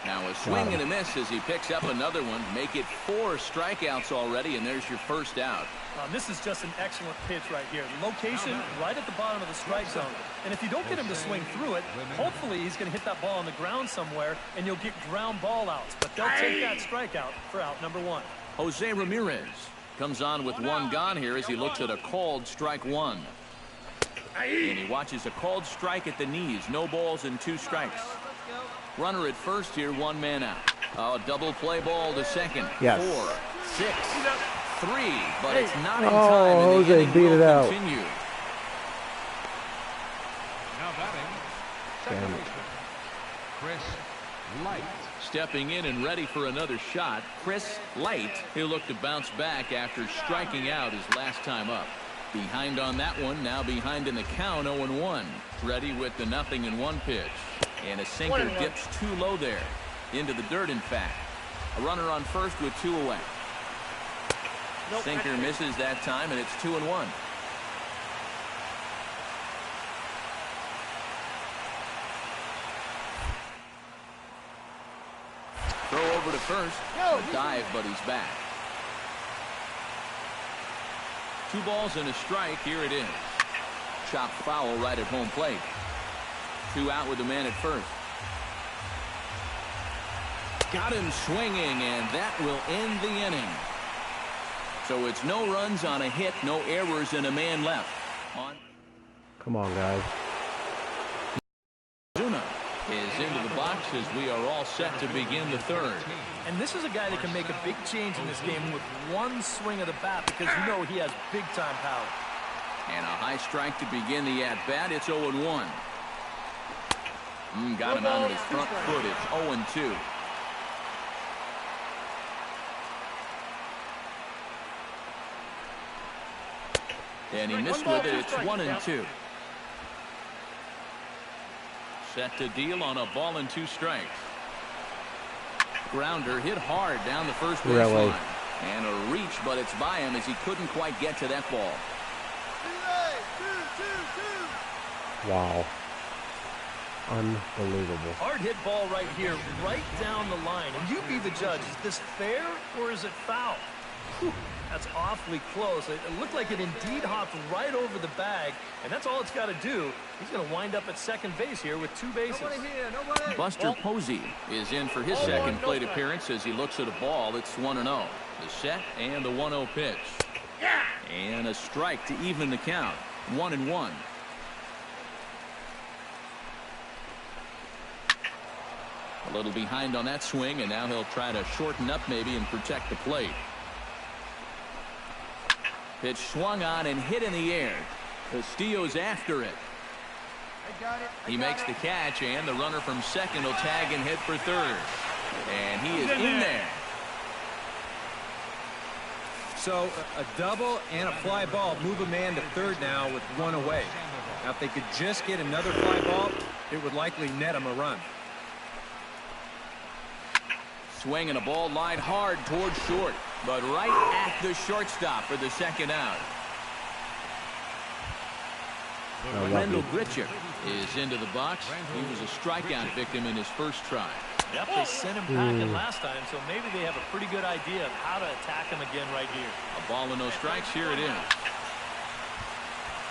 Now a swing and a miss as he picks up another one. Make it 4 strikeouts already, and there's your first out. This is just an excellent pitch right here. The location right at the bottom of the strike zone. And if you don't get him to swing through it, hopefully he's going to hit that ball on the ground somewhere, and you'll get ground ball outs. But they'll take that strikeout for out number 1. Jose Ramirez comes on with 1 gone here as he looks at a called strike 1. And he watches a called strike at the knees. No balls and 2 strikes. Runner at first here, 1 man out. Oh, double play ball to second. Yes. 4, 6, 3, but it's not in time. Oh, Jose beat it out. Continue. Now batting, second baseman, Chris Light. Stepping in and ready for another shot, Chris Light. He'll look to bounce back after striking out his last time up. Behind on that one, now behind in the count, 0-1. Ready with the 0-1 pitch. And a sinker dips too low there. Into the dirt, in fact. A runner on first with 2 away. Sinker misses that time, and it's 2-1. Throw over to first. A dive, but he's back. 2 balls and a strike. Here it is. Chopped foul right at home plate. 2 out with the man at first. Got him swinging, and that will end the inning. So it's no runs on a hit, no errors, and a man left. Come on, guys. Zuna is into the box as we are all set to begin the 3rd. And this is a guy that can make a big change in this game with 1 swing of the bat, because you know he has big-time power. And a high strike to begin the at-bat. It's 0-1. Got him out of his front foot. It's 0-2. And he missed with it. It's 1-2. Set to deal on a ball and 2 strikes. Grounder hit hard down the first baseline. And a reach, but it's by him as he couldn't quite get to that ball. Wow. Unbelievable. Hard hit ball right here, right down the line. And you be the judge. Is this fair or is it foul? Whew, that's awfully close. It looked like it indeed hopped right over the bag, and that's all it's got to do. He's going to wind up at second base here with 2 bases. Nobody. Buster Posey is in for his second plate appearance as he looks at a ball. It's 1-0. The set and the 1-0 pitch. And a strike to even the count. 1-1. A little behind on that swing, and now he'll try to shorten up maybe and protect the plate. Pitch swung on and hit in the air. Castillo's after it. He makes the catch, and the runner from second will tag and hit for third. And he is in there. So a double and a fly ball move a man to third now with 1 away. Now if they could just get another fly ball, it would likely net him a run. Swing and a ball lined hard towards short, but right at the shortstop for the second out. Randall Grichuk is into the box. He was a strikeout victim in his first try. Yep, they sent him packing last time, so maybe they have a pretty good idea of how to attack him again right here. A ball and no strikes. Here it is.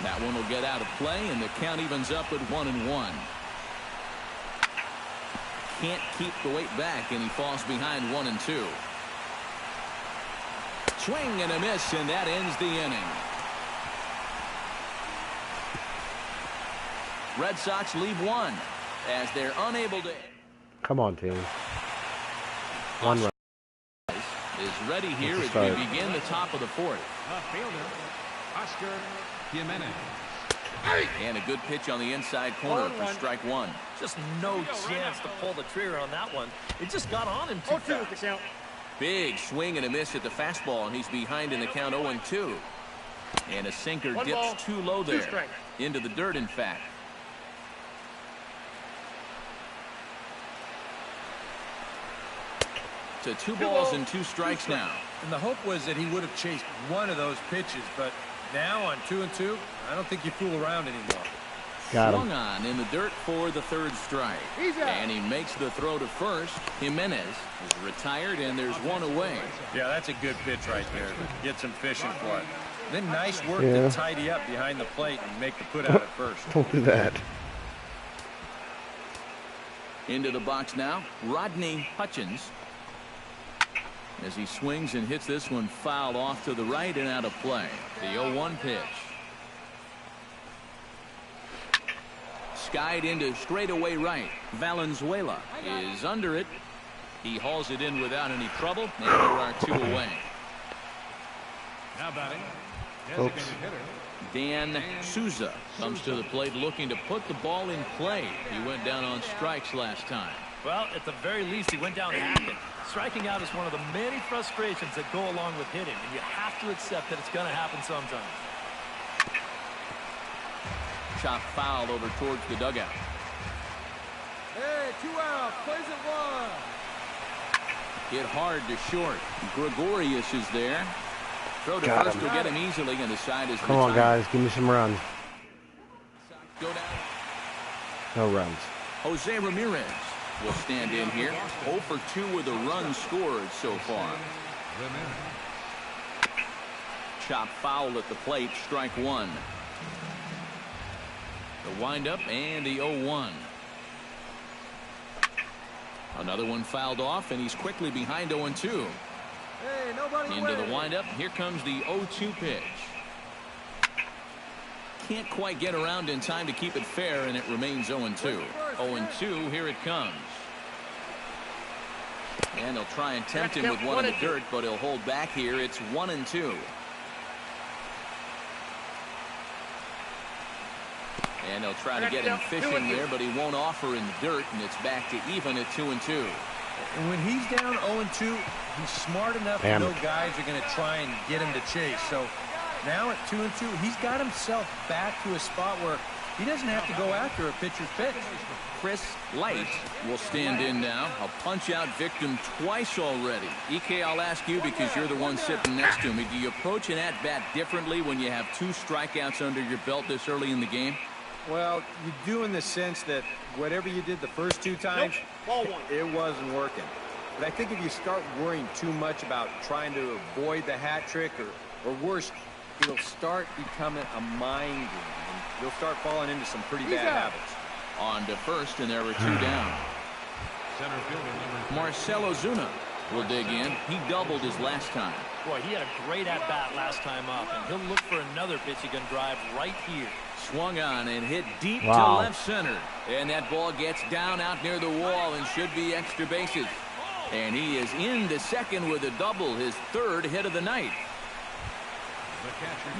That one will get out of play, and the count evens up at 1-1. Can't keep the weight back, and he falls behind 1-2. Swing and a miss, and that ends the inning. Red Sox lead 1 as they're unable to. Come on, team. 1 run. is ready here as we begin the top of the fourth. Fielder, Oscar Jimenez. And a good pitch on the inside corner for strike one. Just no chance to pull the trigger on that one. It just got on him too fast. Big swing and a miss at the fastball, and he's behind in the count 0-2. And a sinker dips too low there. Into the dirt, in fact. To 2 balls and 2 strikes now. And the hope was that he would have chased one of those pitches, but now on 2-2, I don't think you fool around anymore. Got him. Swung on in the dirt for the 3rd strike. And he makes the throw to first. Jimenez is retired, and there's 1 away. Yeah, that's a good pitch right there. Get some fishing for it. Then nice work to tidy up behind the plate and make the put out at first. Don't do that. Into the box now, Rodney Hutchins. As he swings and hits this one foul off to the right and out of play. The 0-1 pitch. Skied into straightaway right. Valenzuela is under it. He hauls it in without any trouble, and there are 2 away. Now batting, designated hitter Dan Souza comes to the plate looking to put the ball in play. He went down on strikes last time. Well, at the very least, he went down hacking. Striking out is one of the many frustrations that go along with hitting, and you have to accept that it's going to happen sometimes. Chop foul over towards the dugout. Hey, 2 outs. Plays it 1. Hit hard to short. Gregorius is there. Throw to first will get him easily, and the side is Come on, guys. Give me some runs. Go down. No runs. Jose Ramirez will stand in here. 0 for 2 with a run scored so far. Chop foul at the plate. Strike 1. The windup and the 0-1. Another one fouled off, and he's quickly behind 0-2. Hey, nobody Into the windup. Here comes the 0-2 pitch. Can't quite get around in time to keep it fair, and it remains 0-2. 0-2, here it comes. And they'll try and tempt him with one in the dirt, but he'll hold back here. It's 1-2. And they'll try to get him fishing there, but he won't offer in the dirt, and it's back to even at 2-2. And when he's down 0-2, he's smart enough to know guys are going to try and get him to chase. So now at 2-2, he's got himself back to a spot where he doesn't have to go after a pitcher's pitch. Chris Light will stand in now. A punch-out victim twice already. EK, I'll ask you because you're the one sitting next to me. Do you approach an at-bat differently when you have 2 strikeouts under your belt this early in the game? Well, you do in the sense that whatever you did the first 2 times, it wasn't working. But I think if you start worrying too much about trying to avoid the hat trick or worse, it'll start becoming a mind game. And you'll start falling into some pretty bad habits. On to first, and there were 2 down. center fielder number Marcell Ozuna will dig in. He doubled his last time. Boy, he had a great at-bat last time up, and he'll look for another pitch he can drive right here. Swung on and hit deep to left center. And that ball gets down out near the wall and should be extra bases. And he is into second with a double, his 3rd hit of the night.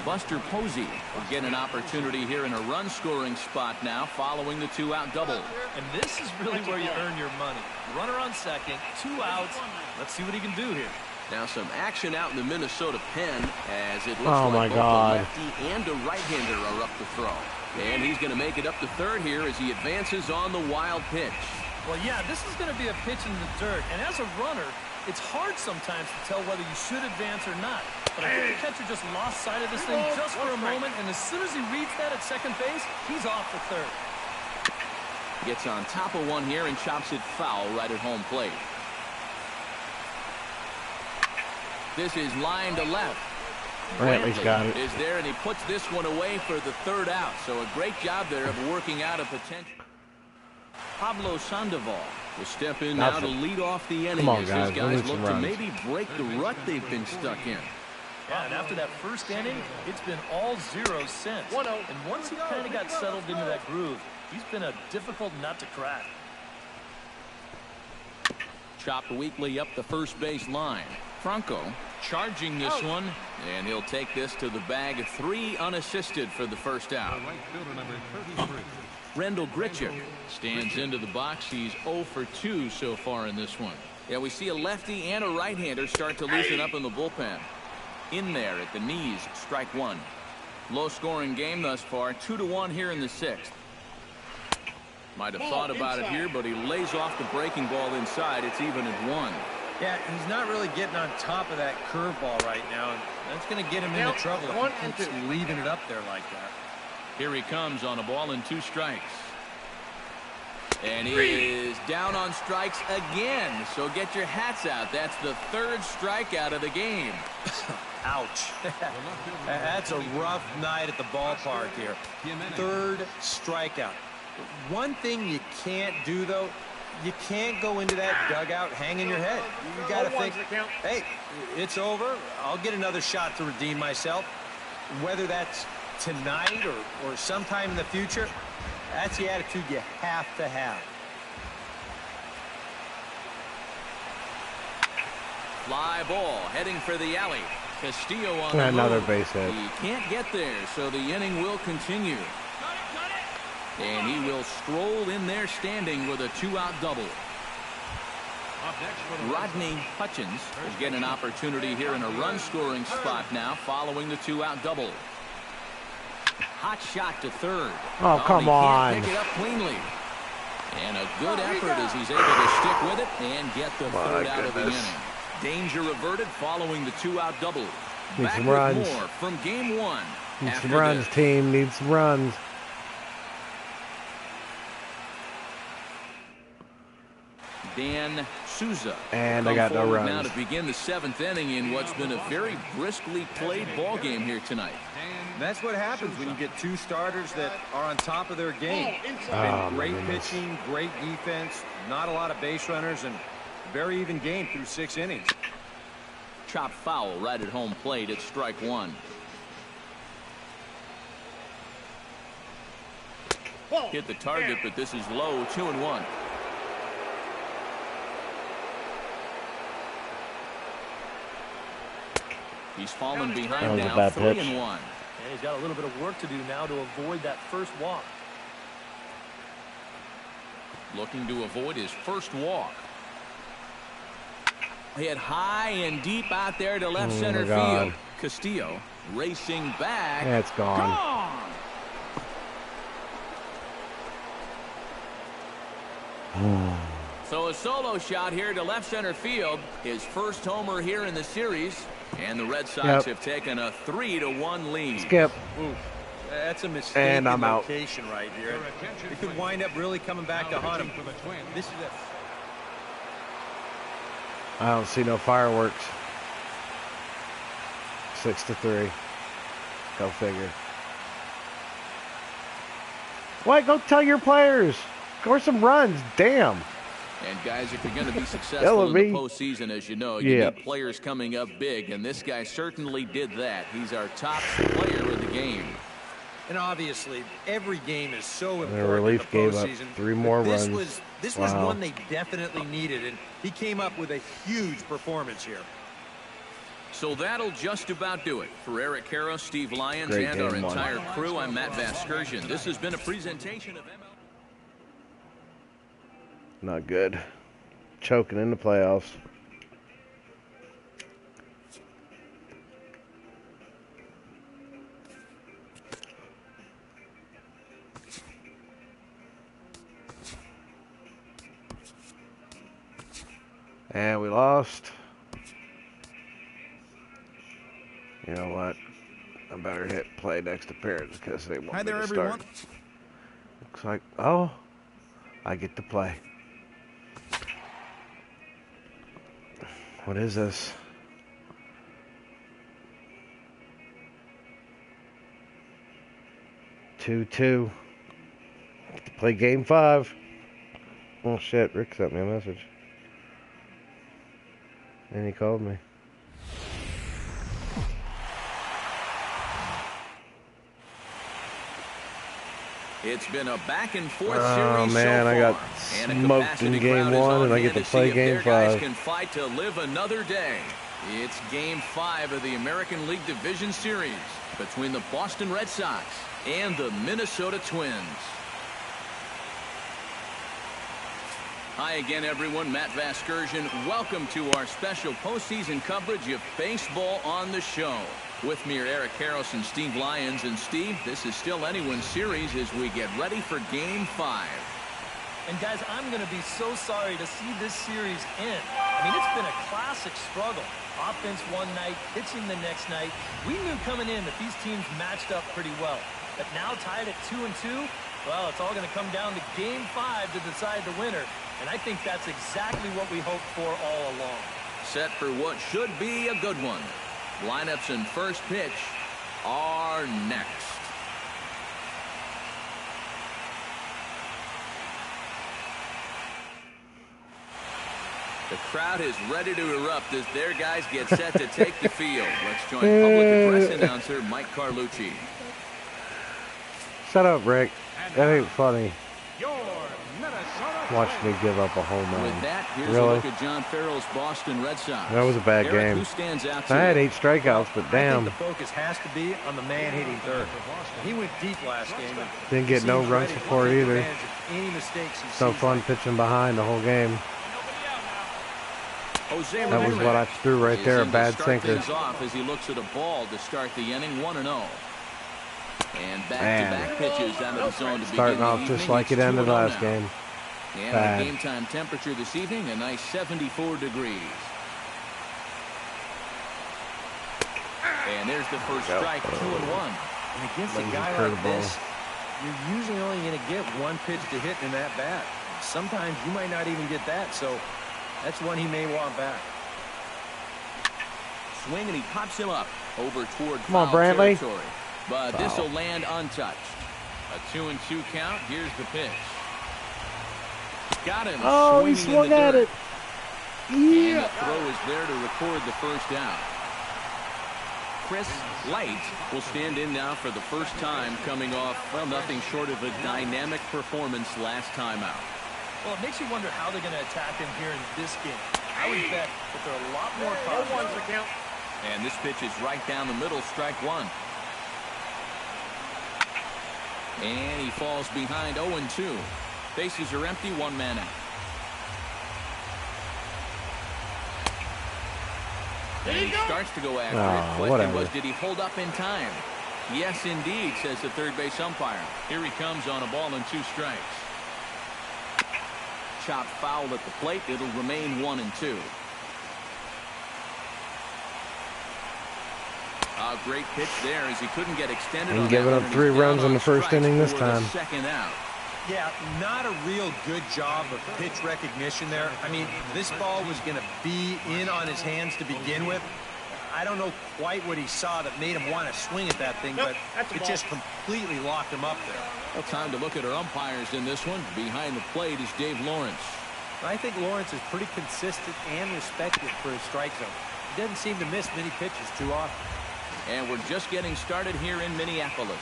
Buster Posey will get an opportunity here in a run-scoring spot now following the 2-out double. And this is really where you earn your money. Runner on second, 2 outs. Let's see what he can do here. Now some action out in the Minnesota pen as it looks like both a lefty and a right-hander are up to throw. And he's going to make it up to third here as he advances on the wild pitch. Well, yeah, this is going to be a pitch in the dirt. And as a runner, it's hard sometimes to tell whether you should advance or not. But I think the catcher just lost sight of this thing just for a moment. And as soon as he reads that at second base, he's off for third. Gets on top of one here and chops it foul right at home plate. This is line to left. Brantley's got it. Is there, and he puts this one away for the 3rd out. So a great job there of working out a potential. Pablo Sandoval will step in now to lead off the inning as his guys look to maybe break the rut they've been stuck in. Yeah, and after that first inning, it's been all zeros since. And once he kind of got settled into that groove, he's been a difficult nut to crack. Chopped weakly up the first base line. Franco charging this one, and he'll take this to the bag. 3 unassisted for the first out. Right fielder number 33. Rendell Grichuk stands into the box. He's 0 for 2 so far in this one. Yeah, we see a lefty and a right-hander start to loosen up in the bullpen. In there at the knees, strike 1. Low-scoring game thus far, 2-1 here in the 6th. Might have thought about it here, but he lays off the breaking ball inside. It's even at 1. Yeah, he's not really getting on top of that curveball right now, and that's going to get him into trouble if he keeps leaving it up there like that. Here he comes on a ball and 2 strikes. And he is down on strikes again. So get your hats out. That's the 3rd strikeout of the game. Ouch. That's a rough night at the ballpark here. 3rd strikeout. One thing you can't do, though, you can't go into that dugout hanging your head. You got to think, hey, it's over. I'll get another shot to redeem myself. Whether that's tonight or sometime in the future, that's the attitude you have to have. Fly ball heading for the alley. Castillo on the another move. base hit. He can't get there, so the inning will continue. And he will stroll in there standing with a 2-out double. Rodney Hutchins will get an opportunity here in a run-scoring spot now following the 2-out double. Hot shot to 3rd. Oh, come on. He can't pick it up cleanly. And a good effort as he's able to stick with it and get the 3rd out of the inning. Danger averted following the 2-out double. Need some runs. More from game 1. Need some runs, team. Need some runs. Dan Souza. And I got no runs. Now to begin the 7th inning in what's been a very briskly played ball game here tonight. That's what happens when you get 2 starters that are on top of their game. Great pitching, great defense, not a lot of base runners, and very even game through 6 innings. Chop foul right at home plate. It's strike 1. Hit the target, but this is low. 2-1. He's fallen behind now. 3-1. And he's got a little bit of work to do now to avoid that first walk. Looking to avoid his first walk. Hit high and deep out there to left center field. Castillo racing back. Yeah, it's gone. So a solo shot here to left center field. His first homer here in the series. And the Red Sox have taken a 3-1 lead. Skip. Ooh, that's a mistake. And I'm out. Right here. It could wind up really coming back to haunt him. This is I don't see no fireworks. 6-3. Go figure. Why? Go tell your players. Score some runs. Damn. And guys, if you're going to be successful in the postseason, as you know, you need players coming up big, and this guy certainly did that. He's our top player of the game. And obviously, every game is so important. The relief gave up 3 more runs. This was one they definitely needed, and he came up with a huge performance here. So that'll just about do it. For Eric Karros, Steve Lyons, and our entire crew, I'm Matt Vasgersian. This has been a presentation of MLB. Not good. Choking in the playoffs. And we lost. You know what? I better hit play next appearance because they want me to start. Looks like, oh, I get to play. What is this? 2-2. Play game 5. Oh shit, Rick sent me a message. And he called me. It's been a back-and-forth series Oh, man, so far. I got smoked in Game 1, and I get to play Game 5. Guys can fight to live another day. It's Game 5 of the American League Division Series between the Boston Red Sox and the Minnesota Twins. Hi again, everyone. Matt Vasgersian. Welcome to our special postseason coverage of baseball on the show. With me are Eric Harris and Steve Lyons. And Steve, this is still anyone's series as we get ready for Game 5. And guys, I'm going to be so sorry to see this series end. I mean, it's been a classic struggle. Offense one night, pitching the next night. We knew coming in that these teams matched up pretty well. But now tied at 2-2, well, it's all going to come down to Game 5 to decide the winner. And I think that's exactly what we hoped for all along. Set for what should be a good one. Lineups and first pitch are next. The crowd is ready to erupt as their guys get set to take the field. Let's join public address announcer Mike Carlucci. Shut up, Rick. That ain't funny. Watch me give up a home run. With that, here's really? a look at John Farrell's Boston Red Sox. That was a bad Eric, game. Who stands out to I had you? 8 strikeouts, but damn. I think the focus has to be on the man hitting third. He went deep last game. Didn't get no run support either. Any mistakes It's no fun pitching behind the whole game. Jose That was Ramirez what I threw right there, a bad sinker. Things off as he looks at a ball to start the inning 1-0. And back-to-back pitches out of the zone to starting off just like it ended last game. And bad. the game time temperature this evening, a nice 74 degrees. And there's the first strike, 2-1. And against a guy like this, you're usually only going to get one pitch to hit in that bat. Sometimes you might not even get that, so that's one he may want back. Swing, and he pops him up over toward Come on, foul Brantley. territory. But Foul. this will land untouched. A 2-2 count. Here's the pitch. Got him. Oh, he swinging in swung the at dirt. it. And Yeah. the throw is there to record the first out. Chris Light will stand in now for the first time, coming off, well, nothing short of a dynamic performance last time out. Well, it makes you wonder how they're going to attack him here in this game. I would bet that they're a lot more cautious. And this pitch is right down the middle, strike one. And he falls behind 0-2. Bases are empty, one man out. And he starts to go after it. Question whatever. was, did he hold up in time? Yes, indeed, says the third base umpire. Here he comes on a ball and 2 strikes. Chop foul at the plate. It'll remain 1-2. A great pitch there as he couldn't get extended. And on giving that up one, 3 and he's runs down in the on first strikes inning this for the time. second out. Yeah, not a real good job of pitch recognition there. I mean, this ball was going to be in on his hands to begin with. I don't know quite what he saw that made him want to swing at that thing, but it just completely locked him up there. Well, time to look at our umpires in this one. Behind the plate is Dave Lawrence. I think Lawrence is pretty consistent and respected for his strike zone. He doesn't seem to miss many pitches too often. And we're just getting started here in Minneapolis.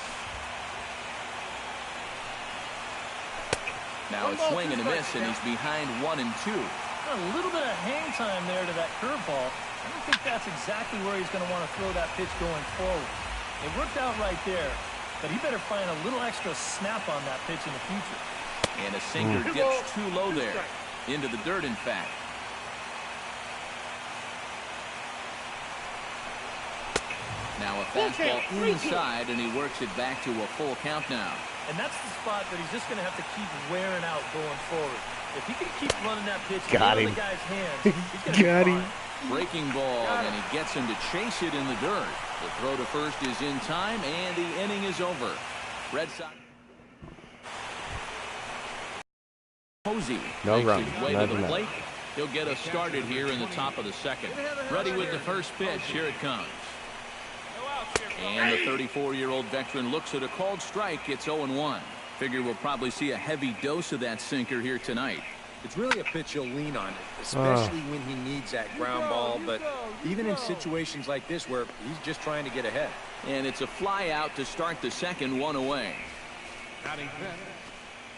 Now a swing and a miss, and he's behind 1-2. A little bit of hang time there to that curveball. I don't think that's exactly where he's going to want to throw that pitch going forward. It worked out right there, but he better find a little extra snap on that pitch in the future. And a sinker dips too low there. Into the dirt, in fact. Now a fastball inside, and he works it back to a full count now. And that's the spot that he's just going to have to keep wearing out going forward. If he can keep running that pitch Got into him. the guy's hands, he's going to Got be him. fine. Breaking ball, and he gets him to chase it in the dirt. The throw to first is in time, and the inning is over. Red Sox. Posey No makes run. his way to Nothing the else. plate. He'll get us started here in the top of the second. Ready with the first pitch. Here it comes. And the 34-year-old veteran looks at a called strike. It's 0-1. Figure we'll probably see a heavy dose of that sinker here tonight. It's really a pitch he'll lean on, especially when he needs that ground ball. But even in situations like this where he's just trying to get ahead. And it's a fly out to start the second, 1 away. Batting fifth,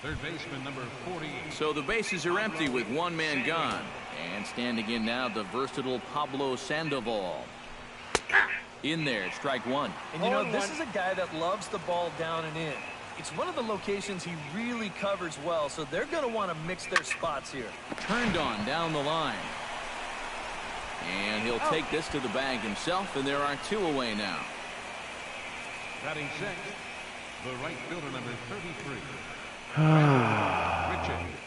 third baseman number 48. So the bases are empty with one man gone. And standing in now, the versatile Pablo Sandoval. In there, strike one. And you know, this is a guy that loves the ball down and in. It's one of the locations he really covers well, so they're going to want to mix their spots here. Turned on down the line. And he'll take this to the bag himself, and there are two away now. Batting sixth, the right fielder number 33.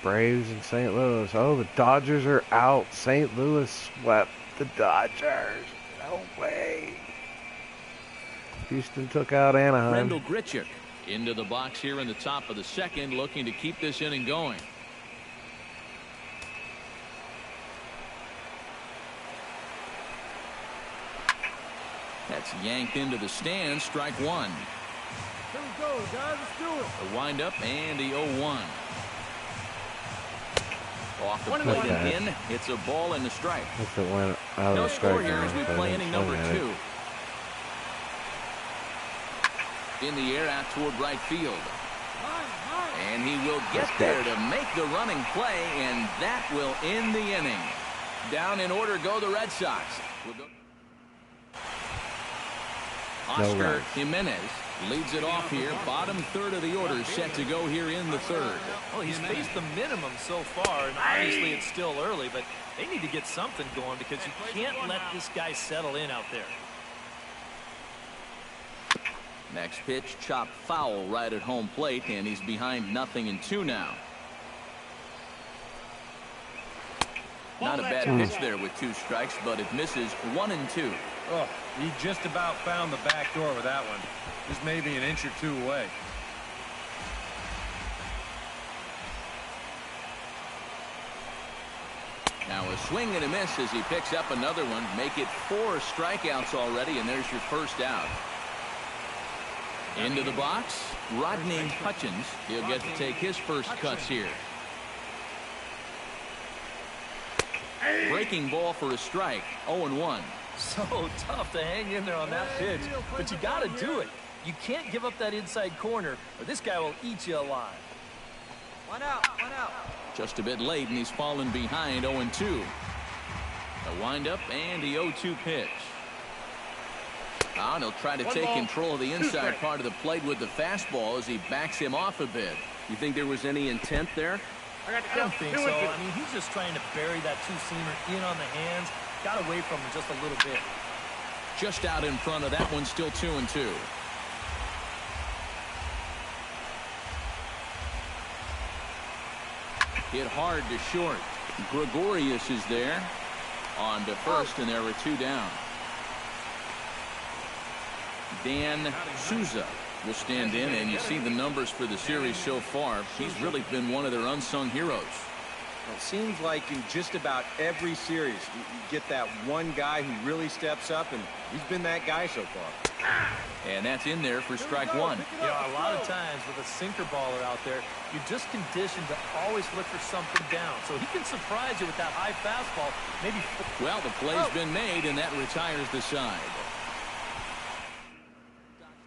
Braves and St. Louis. Oh, the Dodgers are out. St. Louis swept the Dodgers. No way. Houston took out Anaheim. Randall Grichuk into the box here in the top of the second, looking to keep this inning going. That's yanked into the stands. Strike one. Here we go, guys. Let's do it. The windup and the 0-1. Off the plate and in. It's a ball and a strike. If it went out No of score strike here as we play inning number 2. In the air out toward right field. And he will get there to make the running play, and that will end the inning. Down in order go the Red Sox. We'll go. Oscar Jimenez leads it off here. Bottom third of the order set to go here in the third. Well, he's faced the minimum so far, and obviously it's still early, but they need to get something going because you can't let this guy settle in out there. Next pitch, chop foul right at home plate, and he's behind 0-2 now. Not a bad pitch there with 2 strikes, but it misses 1-2. Oh, he just about found the back door with that one. Just maybe an inch or 2 away. Now a swing and a miss as he picks up another one. Make it 4 strikeouts already, and there's your first out. Into the box, Rodney Hutchins. He'll get to take his first cuts here. Breaking ball for a strike. 0-1. So tough to hang in there on that pitch, but you got to do it. You can't give up that inside corner, or this guy will eat you alive. One out, one out. Just a bit late, and he's fallen behind 0-2. A windup and the 0-2 pitch. And he'll try to take control of the inside part of the plate with the fastball as he backs him off a bit. You think there was any intent there? I don't think so. I mean, he's just trying to bury that two-seamer in on the hands. Got away from him just a little bit. Just out in front of that one, still 2-2. Hit hard to short. Gregorius is there on to first, and there are 2 down. Dan Souza will stand in, and you see the numbers for the series so far. He's really been one of their unsung heroes. Well, it seems like in just about every series you get that one guy who really steps up, and he's been that guy so far. And that's in there for strike one. You know, a lot of times with a sinker baller out there, you're just conditioned to always look for something down. So he can surprise you with that high fastball. Maybe. Well, the play's been made, and that retires the side.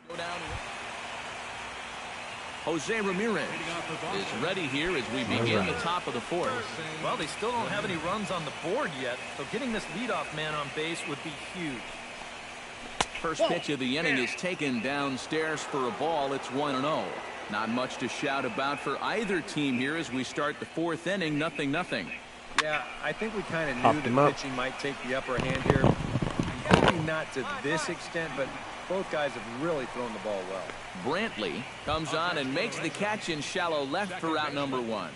Go down. Jose Ramirez is ready here as we begin the top of the fourth. Well, they still don't have any runs on the board yet, so getting this leadoff man on base would be huge. First pitch of the inning is taken downstairs for a ball. It's 1-0. Not much to shout about for either team here as we start the 4th inning. 0-0. Yeah, I think we kind of knew the pitching might take the upper hand here. Maybe not to this extent, but both guys have really thrown the ball well. Brantley comes on and makes the catch in shallow left for out number 1.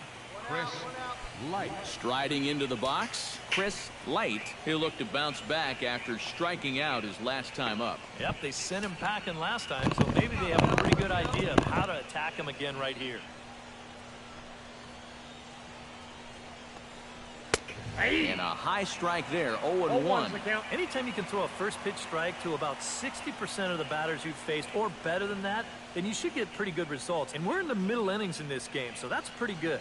Chris Light. Striding into the box, Chris Light. He'll look to bounce back after striking out his last time up. Yep, they sent him packing last time, so maybe they have a pretty good idea of how to attack him again right here. And a high strike there, 0-1. Anytime you can throw a first pitch strike to about 60% of the batters you've faced or better than that, then you should get pretty good results. And we're in the middle innings in this game, so that's pretty good.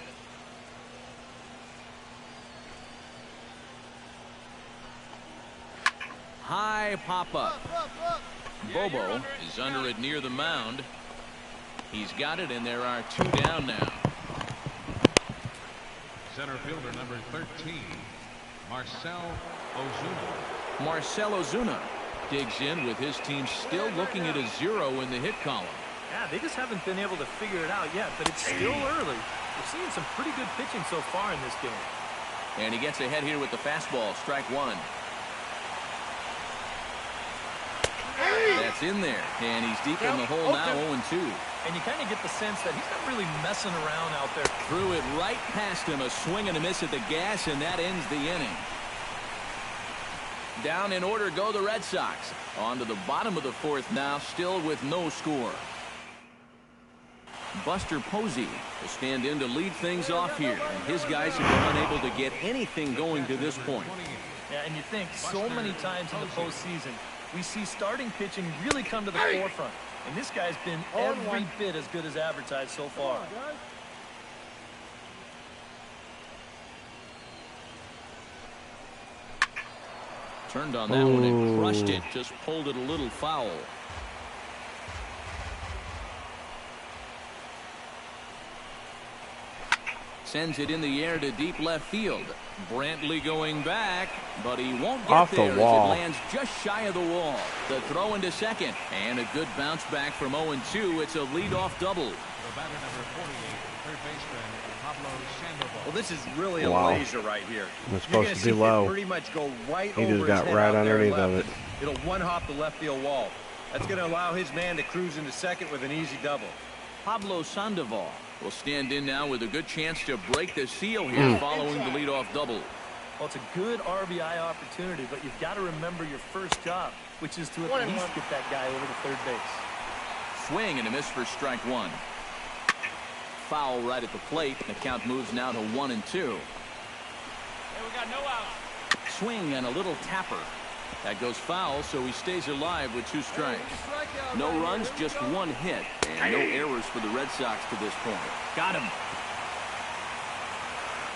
High pop up. Bobo is under it near the mound. He's got it, and there are 2 down now. Center fielder number 13, Marcell Ozuna. Marcell Ozuna digs in with his team still looking at a 0 in the hit column. Yeah, they just haven't been able to figure it out yet, but it's still early. We're seeing some pretty good pitching so far in this game. And he gets ahead here with the fastball, strike 1. That's in there, and he's deep in the hole now, 0-2. And you kind of get the sense that he's not really messing around out there. Threw it right past him, a swing and a miss at the gas, and that ends the inning. Down in order go the Red Sox. On to the bottom of the 4th now, still with no score. Buster Posey will stand in to lead things off here, and his guys have been unable to get anything going to this point. Yeah, and you think so many times in the postseason, we see starting pitching really come to the forefront. And this guy's been every bit as good as advertised so far. Turned on that one and crushed it. Just pulled it a little foul. Sends it in the air to deep left field. Brantley going back, but he won't get off there the wall. as it lands just shy of the wall. The throw into second, and a good bounce back from 0-2. It's a leadoff double. The batter number 48, third baseman Pablo Sandoval. Well, this is really a laser right here. It's supposed to be low. Pretty much go right he over just got his head right out there underneath left. of it. It'll one-hop the left field wall. That's going to allow his man to cruise into second with an easy double. Pablo Sandoval will stand in now with a good chance to break the seal here following the leadoff double. Well, it's a good RBI opportunity, but you've got to remember your first job, which is to at least get that guy over to third base. Swing and a miss for strike 1. Foul right at the plate. The count moves now to 1-2. Hey, we got no outs. Swing and a little tapper. That goes foul, so he stays alive with 2 strikes. No runs, just 1 hit, and no errors for the Red Sox to this point. Got him.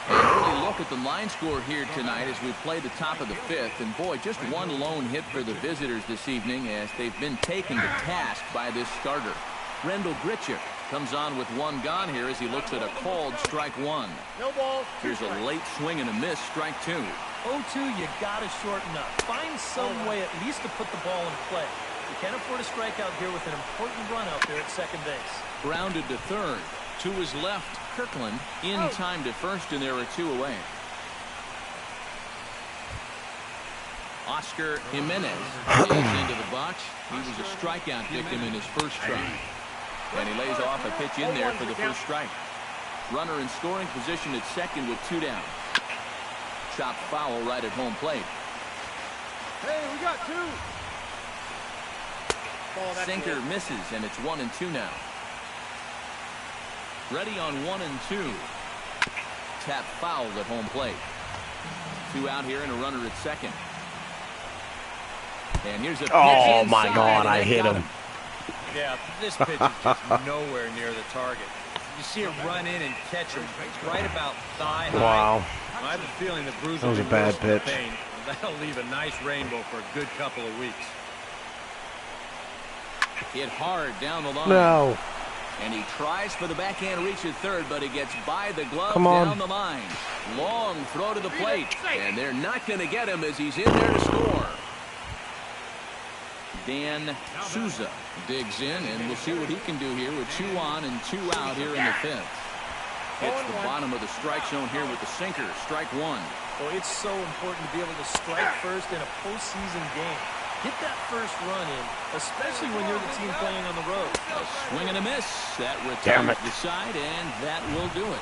An early look at the line score here tonight as we play the top of the 5th, and boy, just 1 lone hit for the visitors this evening as they've been taken to task by this starter. Rendell Grichuk comes on with 1 gone here as he looks at a called strike 1. No ball. Here's a late swing and a miss, strike 2. 0-2, you got to shorten up. Find some way at least to put the ball in play. You can't afford a strikeout here with an important run out there at second base. Grounded to third. To his left, Kirkland in time to first, and there are 2 away. Oscar Jimenez goes into the box. He was a strikeout victim in his first try. And he lays off a pitch in there for the first strike. Runner in scoring position at second with 2 down. Chopped foul right at home plate. Hey, we got 2. Sinker misses, and it's 1-2 now. Ready on 1-2. Tap fouled at home plate. 2 out here and a runner at second. And here's a pitch oh my inside, God, I hit him. Yeah, this pitch is just nowhere near the target. You see him run in and catch him right about thigh high. Wow. I have a feeling the bruiser That was a bad pitch. Pain. That'll leave a nice rainbow for a good couple of weeks. Hit hard down the line. No. And he tries for the backhand reach at third, but he gets by the glove down down the line. Long throw to the plate, and they're not going to get him as he's in there to score. Dan Souza digs in, and we'll see what he can do here with 2 on and 2 out here in the 5th. Hits the bottom of the strike zone here with the sinker, strike 1. Well, it's so important to be able to strike first in a postseason game. Get that first run in, especially when you're the team playing on the road. A swing and a miss. That returns the side, and that will do it.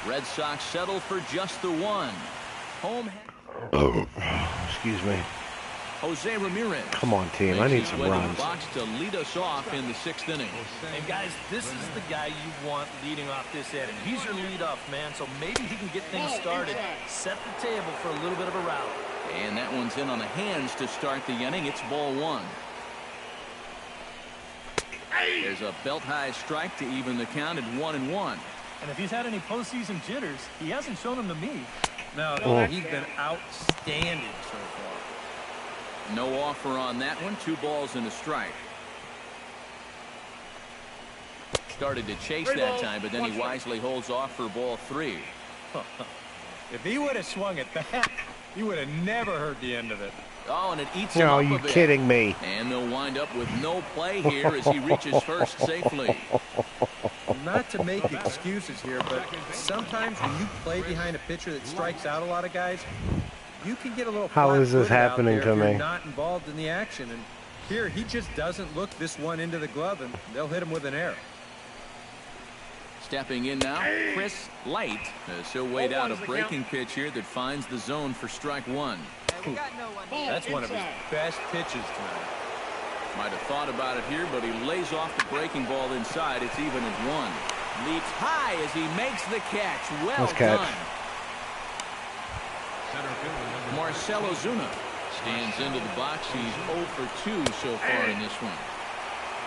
Red Sox settle for just the 1. Home. Excuse me. Jose Ramirez. Come on, team. I need some runs. Box to lead us off in the 6th inning. And guys, this is the guy you want leading off this inning. He's your leadoff man, so maybe he can get things started, set the table for a little bit of a rally. And that one's in on the hands to start the inning. It's ball 1. There's a belt-high strike to even the count at 1-1. And if he's had any postseason jitters, he hasn't shown them to me. No, he's been outstanding so far. No offer on that one. 2 balls and a strike. started to chase that time, but then he wisely holds off for ball 3. If he would have swung at that, you would have never heard the end of it. Oh, and it eats him up a bit. No, you kidding me? And they'll wind up with no play here as he reaches first safely. Not to make excuses here, but sometimes when you play behind a pitcher that strikes out a lot of guys, you can get a little How is this happening to me? If you're not involved in the action. And here, he just doesn't look this one into the glove, and they'll hit him with an error. Stepping in now, Chris Light. He'll wait out a breaking pitch here that finds the zone for strike 1. That's one of his best pitches tonight. Might have thought about it here, but he lays off the breaking ball inside. It's even at 1. Leaps high as he makes the catch. Well done. Marcell Ozuna stands into the box. He's 0 for 2 so far in this one.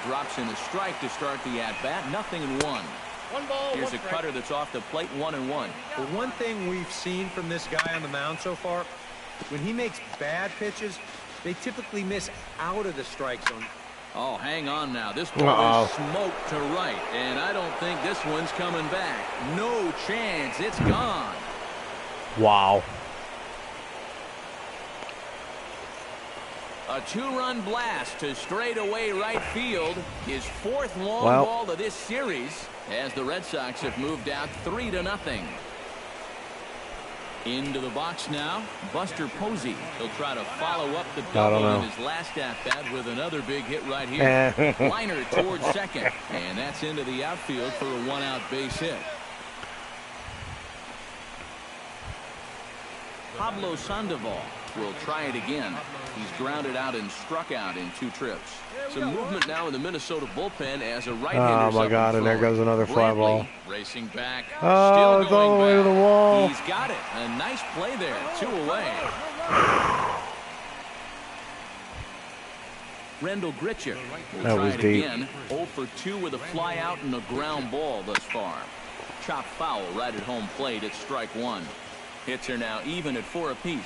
Drops in a strike to start the at-bat. 0-1. Here's a cutter that's off the plate. 1-1. The one thing we've seen from this guy on the mound so far, when he makes bad pitches, they typically miss out of the strike zone. Oh, hang on now. This ball is smoked to right, and I don't think this one's coming back. No chance. It's gone. Wow. A 2-run blast to straightaway right field. His 4th long ball of this series, as the Red Sox have moved out 3-0. Into the box now, Buster Posey. He'll try to follow up the double in his last at-bat with another big hit right here. Liner towards second, and that's into the outfield for a 1-out base hit. Pablo Sandoval will try it again. He's grounded out and struck out in 2 trips. Some movement now in the Minnesota bullpen as a right-hander. Oh my God! And there goes another fly ball. Racing back. Oh, it's all the way to the wall. He's got it. A nice play there. 2 away. Rendell Grichuk will try it again. 0 for 2 with a fly out and a ground ball thus far. Chop foul right at home plate. It's strike 1. Hits are now even at 4 apiece.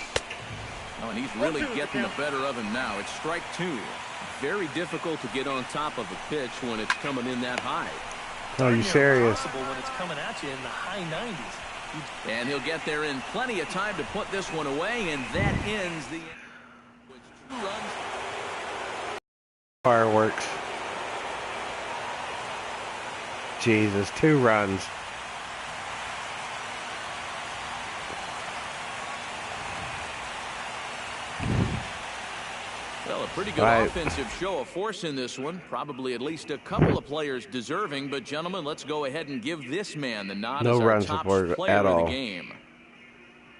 Oh, and he's really getting the better of him now. It's strike 2. Very difficult to get on top of a pitch when it's coming in that high. Are you serious? When it's coming at you in the high 90s. And he'll get there in plenty of time to put this one away, and that ends the with 2 runs. Fireworks. Jesus, 2 runs. Well, a pretty good offensive show of force in this one. Probably at least a couple of players deserving. But, gentlemen, let's go ahead and give this man the nod as our top player of the game.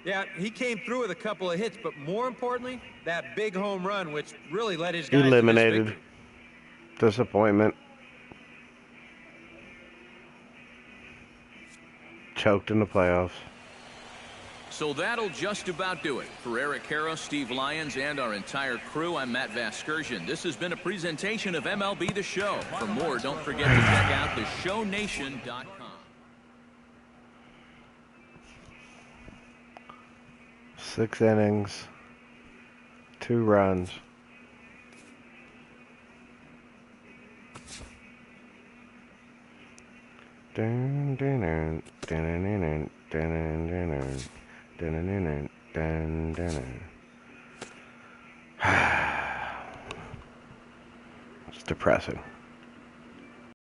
Yeah, he came through with a couple of hits, but more importantly, that big home run, which really led his guys eliminated. To this victory. Disappointment. Choked in the playoffs. So that'll just about do it. For Eric Harrow, Steve Lyons, and our entire crew, I'm Matt Vasgersian. This has been a presentation of MLB The Show. For more, don't forget to check out theshownation.com. 6 innings, 2 runs. Dun, dun, dun, dun, dun, dun, dun, dun. Dun, dun, dun, dun. It's depressing.